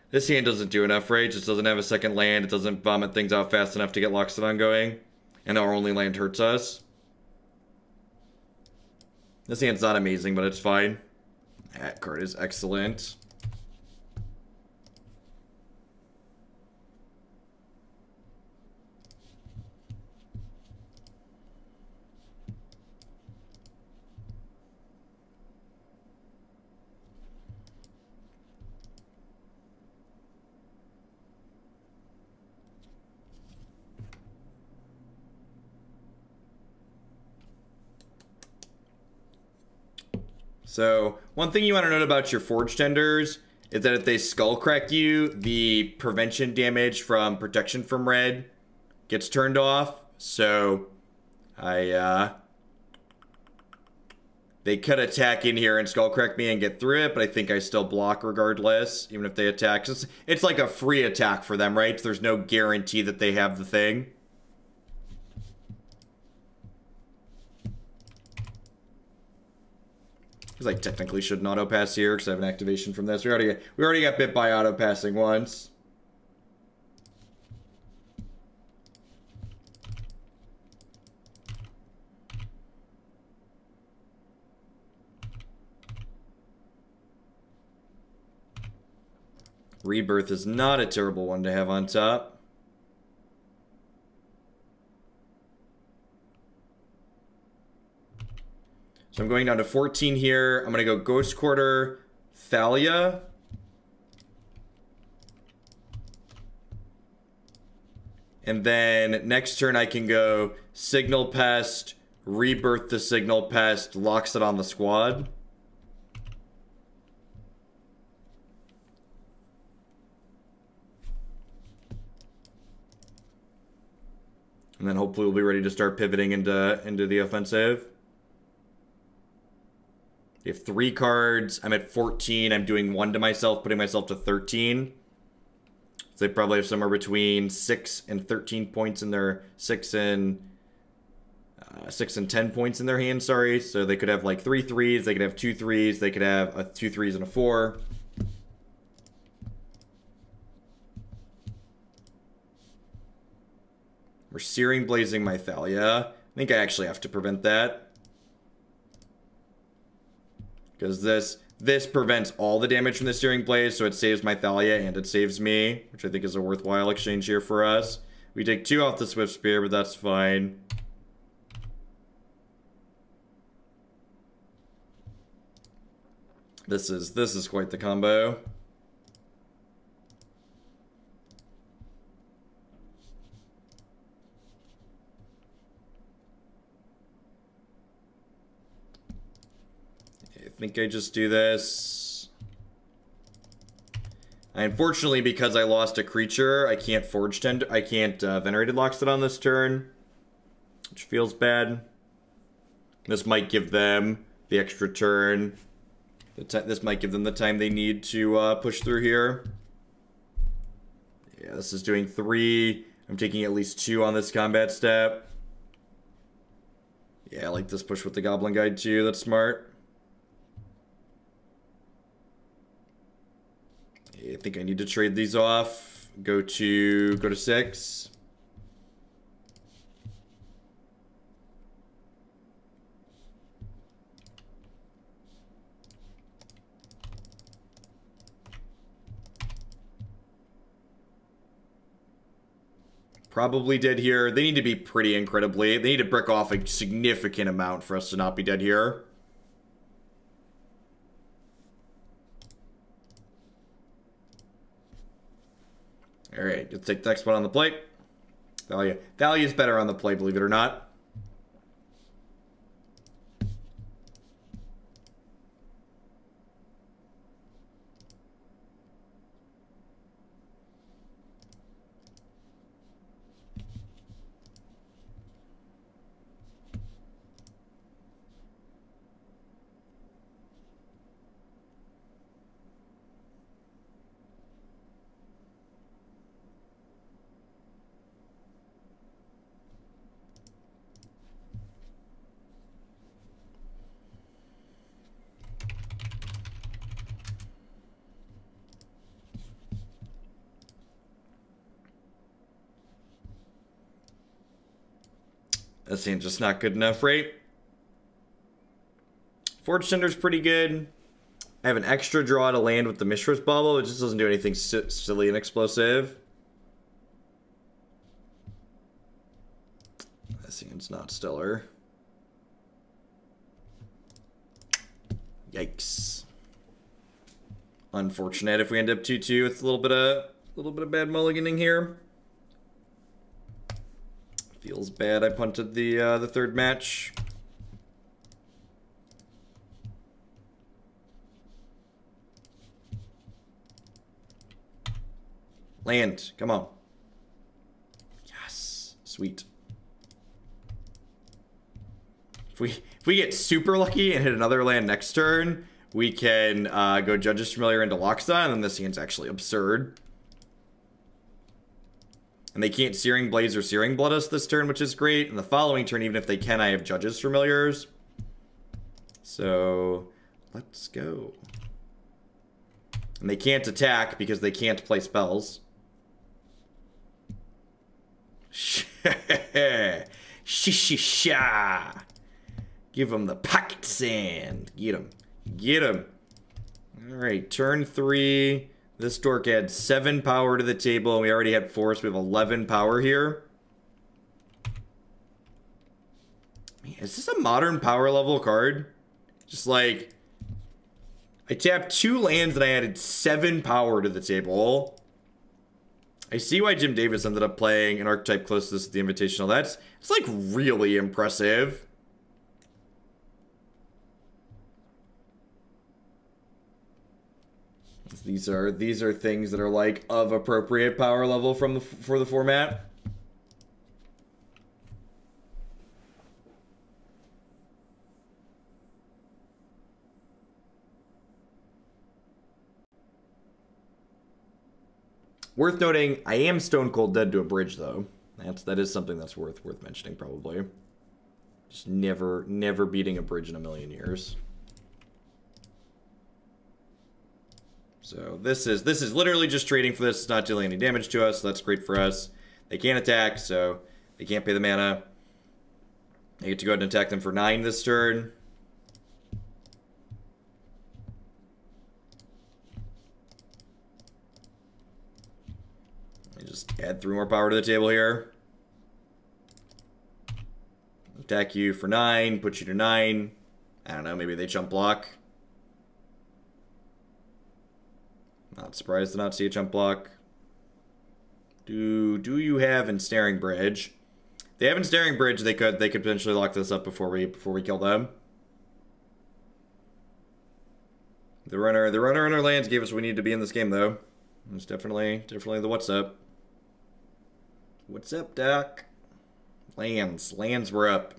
This hand doesn't do enough, right? It just doesn't have a second land. It doesn't vomit things out fast enough to get Loxodon going. And our only land hurts us. This hand's not amazing, but it's fine. That card is excellent. So, one thing you want to note about your Forge-Tenders is that if they skull crack you, the prevention damage from protection from red gets turned off. So, they could attack in here and skull crack me and get through it, but I think I still block regardless, even if they attack. It's like a free attack for them, right? There's no guarantee that they have the thing. Because I technically shouldn't auto-pass here because I have an activation from this. We already got bit by auto-passing once. Rebirth is not a terrible one to have on top. So I'm going down to 14 here. I'm going to go Ghost Quarter, Thalia. And then next turn I can go Signal Pest, Rebirth the Signal Pest, Loxodon the squad. And then hopefully we'll be ready to start pivoting into the offensive. We have 3 cards. I'm at 14. I'm doing 1 to myself, putting myself to 13. So they probably have somewhere between 6 and 13 points in their 6 and 10 points in their hand. Sorry. So they could have like 3 3s. They could have 2 3s. They could have 2 3s and a 4. We're Searing Blazing my Thalia. I think I actually have to prevent that. Because this prevents all the damage from the Searing Blaze, so it saves my Thalia and it saves me, which I think is a worthwhile exchange here for us. We take 2 off the Swift Spear, but that's fine. This is quite the combo. I think I just do this. Unfortunately, because I lost a creature, I can't Forge-Tender. I can't Venerated Loxodon this turn, which feels bad. This might give them the extra turn. This might give them the time they need to push through here. Yeah, this is doing 3. I'm taking at least 2 on this combat step. Yeah, I like this push with the Goblin Guide too. That's smart. I think I need to trade these off. Go to 6. Probably dead here. They need to be pretty incredibly... They need to brick off a significant amount for us to not be dead here. Alright, let's take the next one on the plate. Thalia. Thalia's better on the plate, believe it or not. That seems just not good enough, right? Forge-Tender's pretty good. I have an extra draw to land with the Mishra's Bauble. It just doesn't do anything silly and explosive. That seems not stellar. Yikes. Unfortunate if we end up 2-2. It's a little bit of bad mulliganing here. Feels bad I punted the third match. Land, come on. Yes, sweet. If we get super lucky and hit another land next turn, we can go Judge's Familiar into Loxodon, and then this hand's actually absurd. And they can't Searing Blaze or Searing Blood us this turn, which is great. And the following turn, even if they can, I have Judge's Familiars. So, let's go. And they can't attack because they can't play spells. Shishisha. Give them the pocket sand. Get them. Get them. Alright, turn 3. This dork adds 7 power to the table, and we already had 4, so we have 11 power here. Man, is this a modern power level card? Just like, I tapped 2 lands and I added 7 power to the table. I see why Jim Davis ended up playing an archetype close to this at the Invitational. It's like really impressive. These are things that are like of appropriate power level for the format. Worth noting, I am stone cold dead to a bridge though. That is something that's worth mentioning probably. Just never beating a bridge in a million years. So this is literally just trading for this. It's not dealing any damage to us, so that's great for us. They can't attack, so they can't pay the mana. I get to go ahead and attack them for 9 this turn. I just add 3 more power to the table here. Attack you for 9, put you to 9. I don't know, maybe they chump block. Not surprised to not see a chump block. Do you have Ensnaring Bridge? If they have Ensnaring Bridge, they could potentially lock this up before we kill them. The runner in our lands gave us what we need to be in this game though. It's definitely the what's up. What's up, Doc? Lands were up.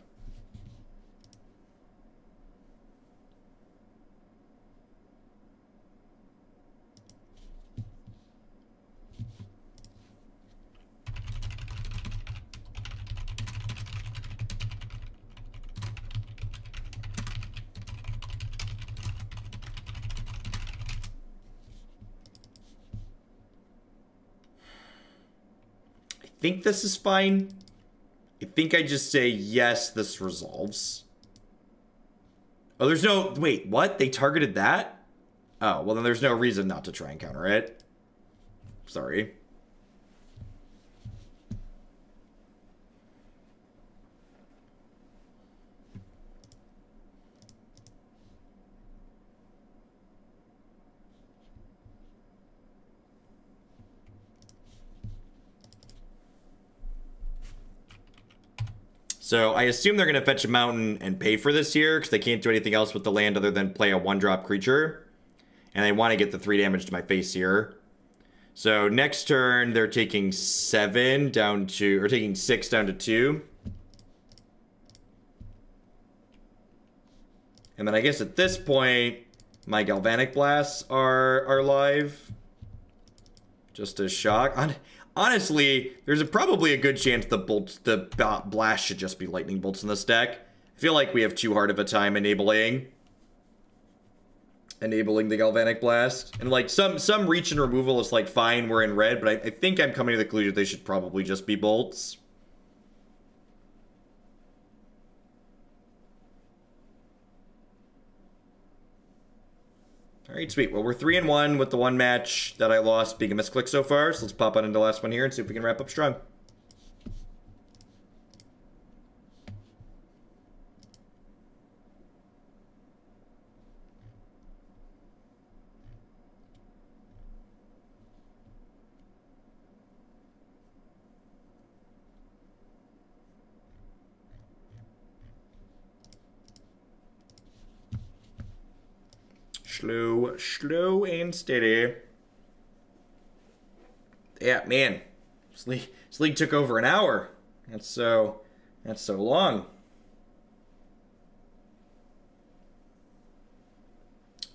I think this is fine. I think I just say, yes, this resolves. Oh, there's no... Wait, what? They targeted that? Oh, well, then there's no reason not to try and counter it. Sorry. So I assume they're going to fetch a mountain and pay for this here, because they can't do anything else with the land other than play a 1-drop creature. And I want to get the 3 damage to my face here. So next turn, they're taking 7 down to, or taking 6 down to 2. And then I guess at this point, my Galvanic Blasts are live. Just a shock. Honestly, there's probably a good chance the blast should just be lightning bolts in this deck. I feel like we have too hard of a time enabling the Galvanic Blast. And like some reach and removal is like fine, we're in red, but I think I'm coming to the conclusion they should probably just be bolts. Alright, sweet. Well, we're 3-1 with the one match that I lost being a misclick so far. So let's pop on into the last one here and see if we can wrap up strong. Slow and steady. Yeah, man. This league took over an hour. That's so long.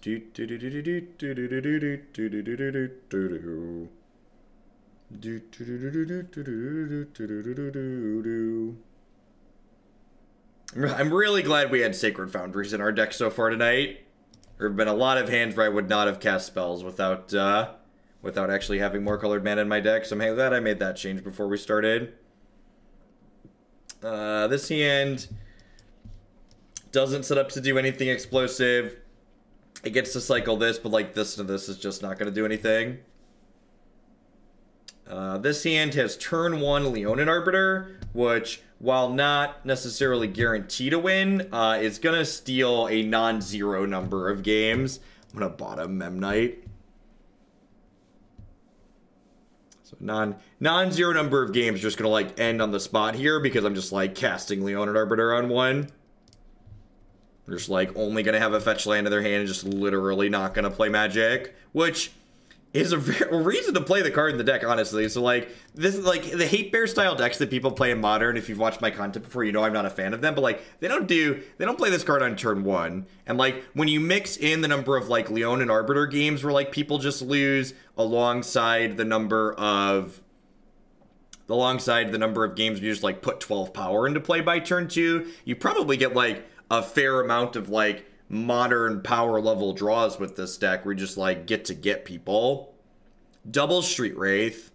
I'm really glad we had Sacred Foundries in our deck so far tonight. There have been a lot of hands where I would not have cast spells without actually having more colored mana in my deck. So I'm glad I made that change before we started. This hand doesn't set up to do anything explosive. It gets to cycle this, but like this to this is just not going to do anything. This hand has turn 1 Leonin Arbiter, which, while not necessarily guaranteed to win, is going to steal a non-zero number of games. I'm going to bottom Memnite. So non-zero number of games just going to like end on the spot here because I'm just like casting Leonin Arbiter on one. They're just like only going to have a fetch land in their hand and just literally not going to play Magic, which is a reason to play the card in the deck, honestly. So, like, this is, like, the hate bear style decks that people play in Modern, if you've watched my content before, you know I'm not a fan of them, but, like, they don't play this card on turn 1. And, like, when you mix in the number of, like, Leonin Arbiter games where, like, people just lose alongside the number of games you just, like, put 12 power into play by turn 2, you probably get, like, a fair amount of, like, Modern power level draws with this deck where you just like get people. Double Street Wraith.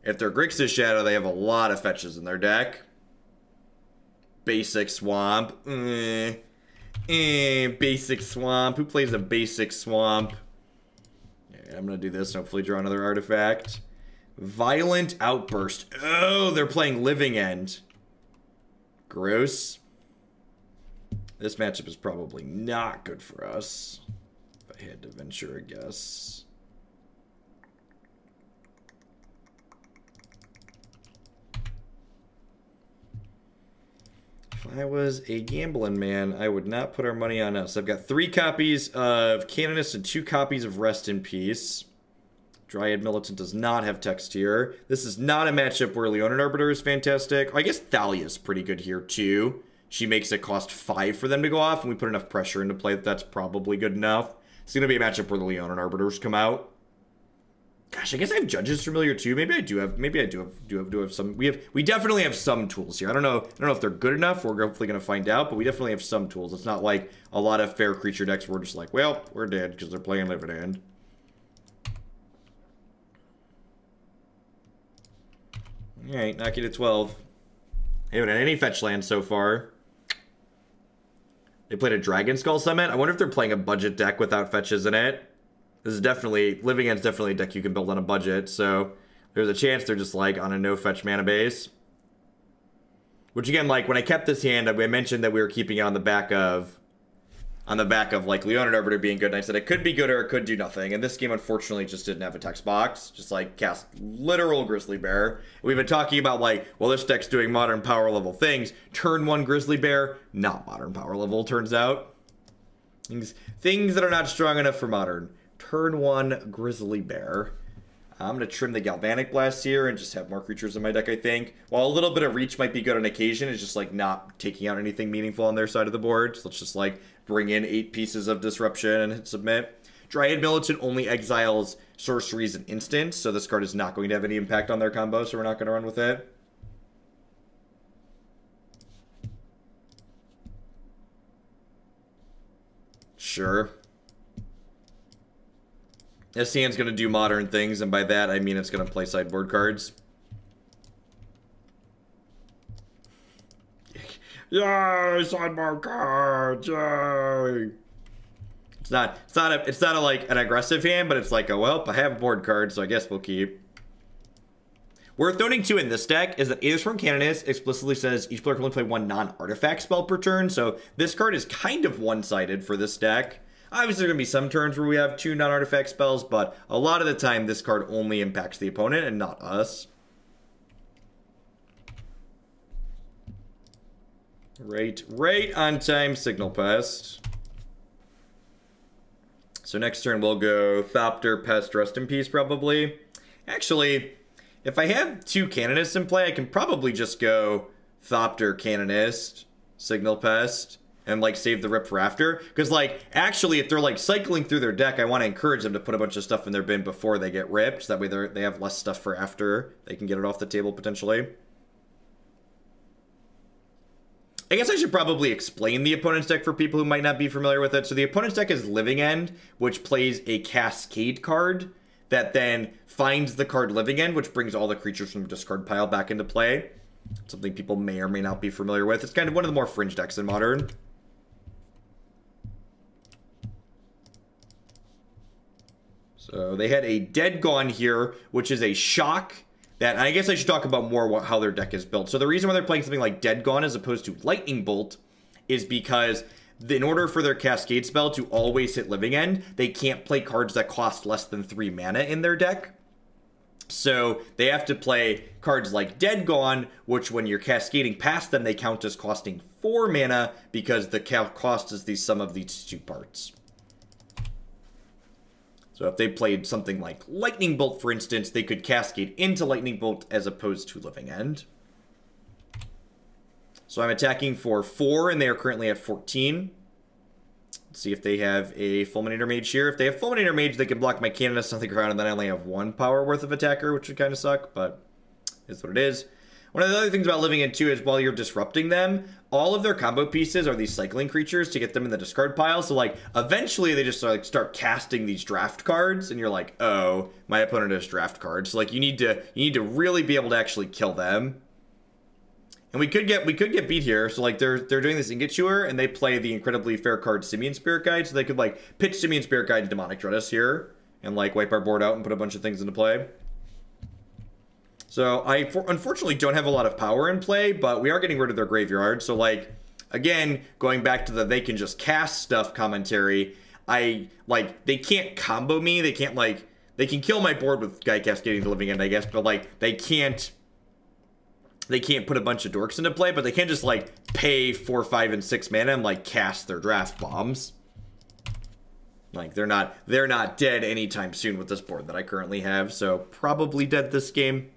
If they're Grixis Shadow, they have a lot of fetches in their deck. Basic Swamp. Basic Swamp. Who plays a basic Swamp? Yeah, I'm gonna do this and hopefully draw another artifact. Violent Outburst. Oh, they're playing Living End. Gross. This matchup is probably not good for us, if I had to venture a guess. If I was a gambling man, I would not put our money on us. I've got 3 copies of Canonist and 2 copies of Rest in Peace. Dryad Militant does not have text here. This is not a matchup where Leonin Arbiter is fantastic. I guess Thalia is pretty good here, too. She makes it cost 5 for them to go off, and we put enough pressure into play that's probably good enough. It's going to be a matchup where the Leonin Arbiters come out. Gosh, I guess I have Judge's Familiar too. Maybe I do have some. We definitely have some tools here. I don't know if they're good enough. We're hopefully going to find out, but we definitely have some tools. It's not like a lot of fair creature decks where we're just like, well, we're dead because they're playing Living End. All right, knock you to 12. They haven't had any fetch lands so far. They played a Dragon Skull Summit. I wonder if they're playing a budget deck without fetches in it. This is definitely, Living End's definitely a deck you can build on a budget, so there's a chance they're just like on a no fetch mana base. Which again, like when I kept this hand, I mentioned that we were keeping it on the back of on the back of like Leonin Arbiter being good, and I said it could be good or it could do nothing. And this game unfortunately just didn't have a text box, just like cast literal Grizzly Bear. We've been talking about like, well, this deck's doing modern power level things. Turn 1 Grizzly Bear, not modern power level, turns out. Things that are not strong enough for modern. Turn 1 Grizzly Bear. I'm going to trim the Galvanic Blast here and just have more creatures in my deck, I think. While a little bit of reach might be good on occasion, it's just like not taking out anything meaningful on their side of the board. So let's just like bring in 8 pieces of disruption and hit submit. Dryad Militant only exiles sorceries and instants, so this card is not going to have any impact on their combo, so we're not going to run with it. Sure. This hand's going to do modern things, and by that I mean it's going to play sideboard cards. Yay, sideboard cards! Yay! It's not a like an aggressive hand, but it's like, oh well, I have a board card, so I guess we'll keep. Worth noting too in this deck is that Ethersworn Canonist explicitly says each player can only play 1 non-artifact spell per turn, so this card is kind of one-sided for this deck. Obviously, there are going to be some turns where we have 2 non-artifact spells, but a lot of the time, this card only impacts the opponent and not us. Right on time, Signal Pest. So next turn, we'll go Thopter, Pest, Rest in Peace, probably. Actually, if I have 2 Canonists in play, I can probably just go Thopter, Canonist, Signal Pest, and like save the rip for after. Because like actually if they're like cycling through their deck, I want to encourage them to put a bunch of stuff in their bin before they get ripped. So that way they have less stuff for after. They can get it off the table potentially. I guess I should probably explain the opponent's deck for people who might not be familiar with it. So the opponent's deck is Living End, which plays a Cascade card that then finds the card Living End, which brings all the creatures from the discard pile back into play. Something people may or may not be familiar with. It's kind of one of the more fringe decks in Modern. So they had a Dead Gone here, which is a shock that, and I guess I should talk about more how their deck is built. So the reason why they're playing something like Dead Gone as opposed to Lightning Bolt is because in order for their Cascade spell to always hit Living End, they can't play cards that cost less than 3 mana in their deck. So they have to play cards like Dead Gone, which when you're cascading past them, they count as costing 4 mana because the cost is the sum of these 2 parts. So if they played something like Lightning Bolt, for instance, they could cascade into Lightning Bolt as opposed to Living End. So I'm attacking for 4, and they are currently at 14. Let's see if they have a Fulminator Mage here. If they have Fulminator Mage, they can block my Canonist on the ground, and then I only have 1 power worth of attacker, which would kind of suck, but it's what it is. One of the other things about Living End too is while you're disrupting them, all of their combo pieces are these cycling creatures to get them in the discard pile. So like eventually they just like start casting these draft cards, and you're like, oh, my opponent has draft cards. So like you need to really be able to actually kill them. And we could get beat here. So like they're doing this Ingot Chewer, and they play the incredibly fair card Simian Spirit Guide, so they could like pitch Simian Spirit Guide and Demonic Dreadus here and like wipe our board out and put a bunch of things into play. So I unfortunately don't have a lot of power in play, but we are getting rid of their graveyard. So like, again, going back to the they can just cast stuff commentary, they can't combo me. They can't they can kill my board with Guy Cascading to Living End, I guess, but like they can't put a bunch of dorks into play, but they can't just like pay 4, 5, and 6 mana and like cast their draft bombs. Like they're not dead anytime soon with this board that I currently have, so probably dead this game.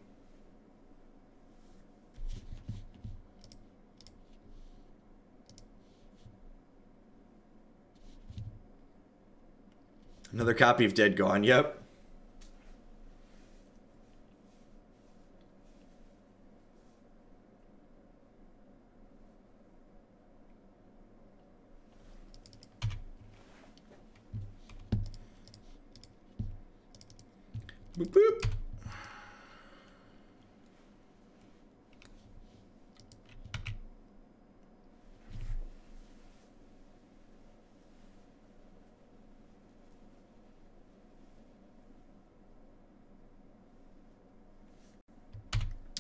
Another copy of Dead Gone, yep. Boop, boop.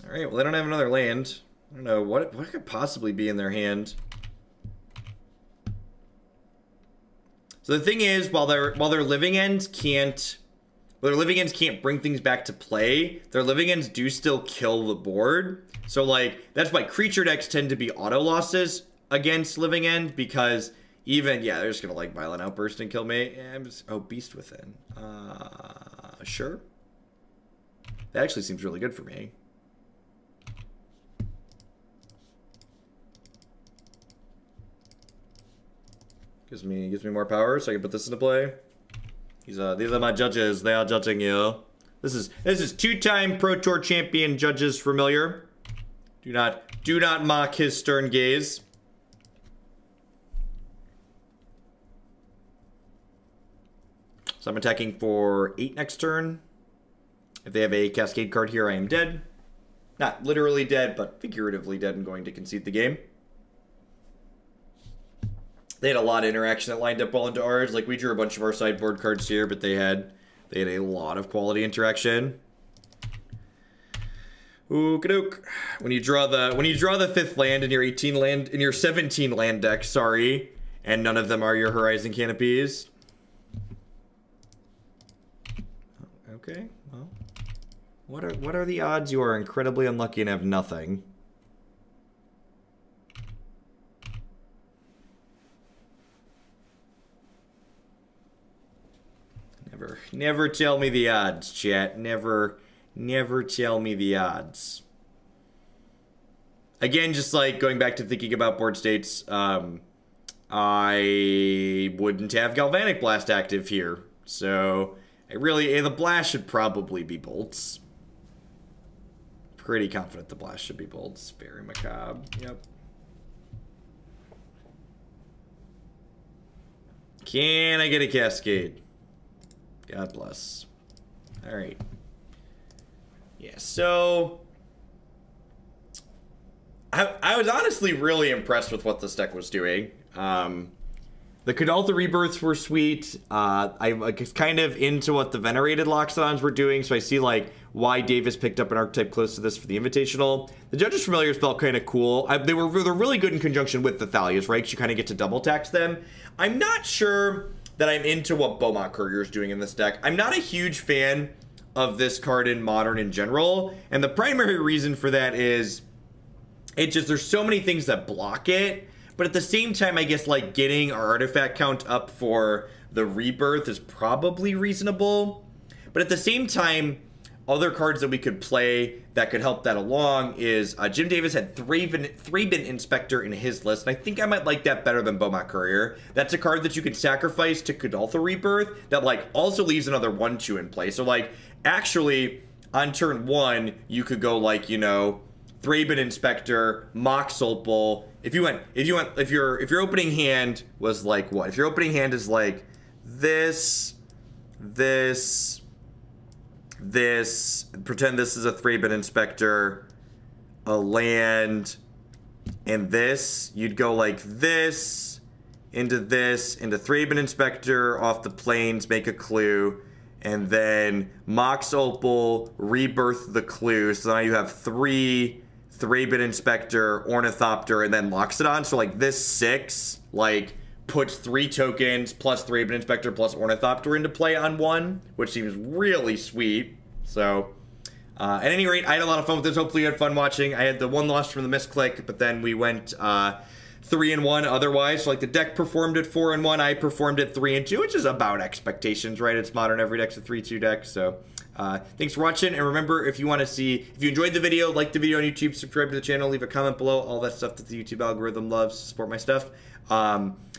Alright, well they don't have another land. I don't know, what could possibly be in their hand? So the thing is, while their living ends can't bring things back to play, their living ends do still kill the board. So like that's why creature decks tend to be auto losses against living end, because even they're just gonna like Violent Outburst and kill me. Oh, Beast Within. Sure. That actually seems really good for me. Gives me more power, so I can put this into play. These are my judges. They are judging you. This is two-time Pro Tour champion judges familiar. Do not mock his stern gaze. So I'm attacking for 8 next turn. If they have a Cascade card here, I am dead. Not literally dead, but figuratively dead and going to concede the game. They had a lot of interaction that lined up well into ours. Like, we drew a bunch of our sideboard cards here, but they had a lot of quality interaction. Ookadook. When you draw the 5th land in your 17 land deck, sorry, and none of them are your Horizon Canopies. Okay, well, what are the odds you are incredibly unlucky and have nothing? Never tell me the odds, chat. Never tell me the odds. Again, just like going back to thinking about board states, I wouldn't have Galvanic Blast active here. So, the Blast should probably be bolts. Pretty confident the Blast should be bolts. Very macabre. Yep. Can I get a Cascade? God bless. Alright. Yeah, so I was honestly really impressed with what this deck was doing. The Kuldotha Rebirths were sweet. I was kind of into what the Venerated Loxodons were doing, so I see like why Davis picked up an archetype close to this for the Invitational. The Judges Familiars felt kind of cool. They're really good in conjunction with the Thalias, right? 'Cause you kind of get to double tax them. I'm not sure that I'm into what Bomat Courier is doing in this deck. I'm not a huge fan of this card in Modern in general, and the primary reason for that is there's so many things that block it, but at the same time, I guess like getting our artifact count up for the Rebirth is probably reasonable, but at the same time, other cards that we could play that could help that along is Jim Davis had Thraben Inspector in his list, and I think I might like that better than Bomat Courier. That's a card that you can sacrifice to Kuldotha Rebirth that like also leaves another 1/2 in play. So like actually on turn 1 you could go like, Thraben Inspector, Mox Opal. If your opening hand was like what? If your opening hand is like this, pretend this is a Thraben Inspector, a land, and this, you'd go like this, into Thraben Inspector, off the plains, make a clue, and then Mox Opal, Rebirth the clue, so now you have 3 Thraben Inspector, Ornithopter, and then Loxodon, so like this 6, like, puts 3 tokens plus Thraben Inspector plus Ornithopter into play on 1, which seems really sweet. So, at any rate, I had a lot of fun with this. Hopefully you had fun watching. I had the 1 loss from the misclick, but then we went 3-1 otherwise. So, like, the deck performed at 4-1. I performed at 3-2, which is about expectations, right? It's Modern. Every deck's a 3-2 deck. So, thanks for watching. And remember, if you enjoyed the video, like the video on YouTube, subscribe to the channel, leave a comment below. All that stuff that the YouTube algorithm loves to support my stuff.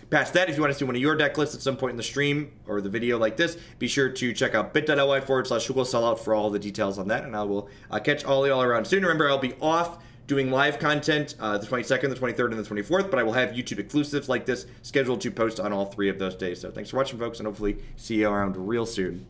Past that, if you want to see one of your deck lists at some point in the stream or the video like this, be sure to check out bit.ly/sellout for all the details on that, and I will catch all y'all around soon. Remember, I'll be off doing live content the 22nd, the 23rd, and the 24th, but I will have YouTube exclusives like this scheduled to post on all 3 of those days. So thanks for watching, folks, and hopefully see you around real soon.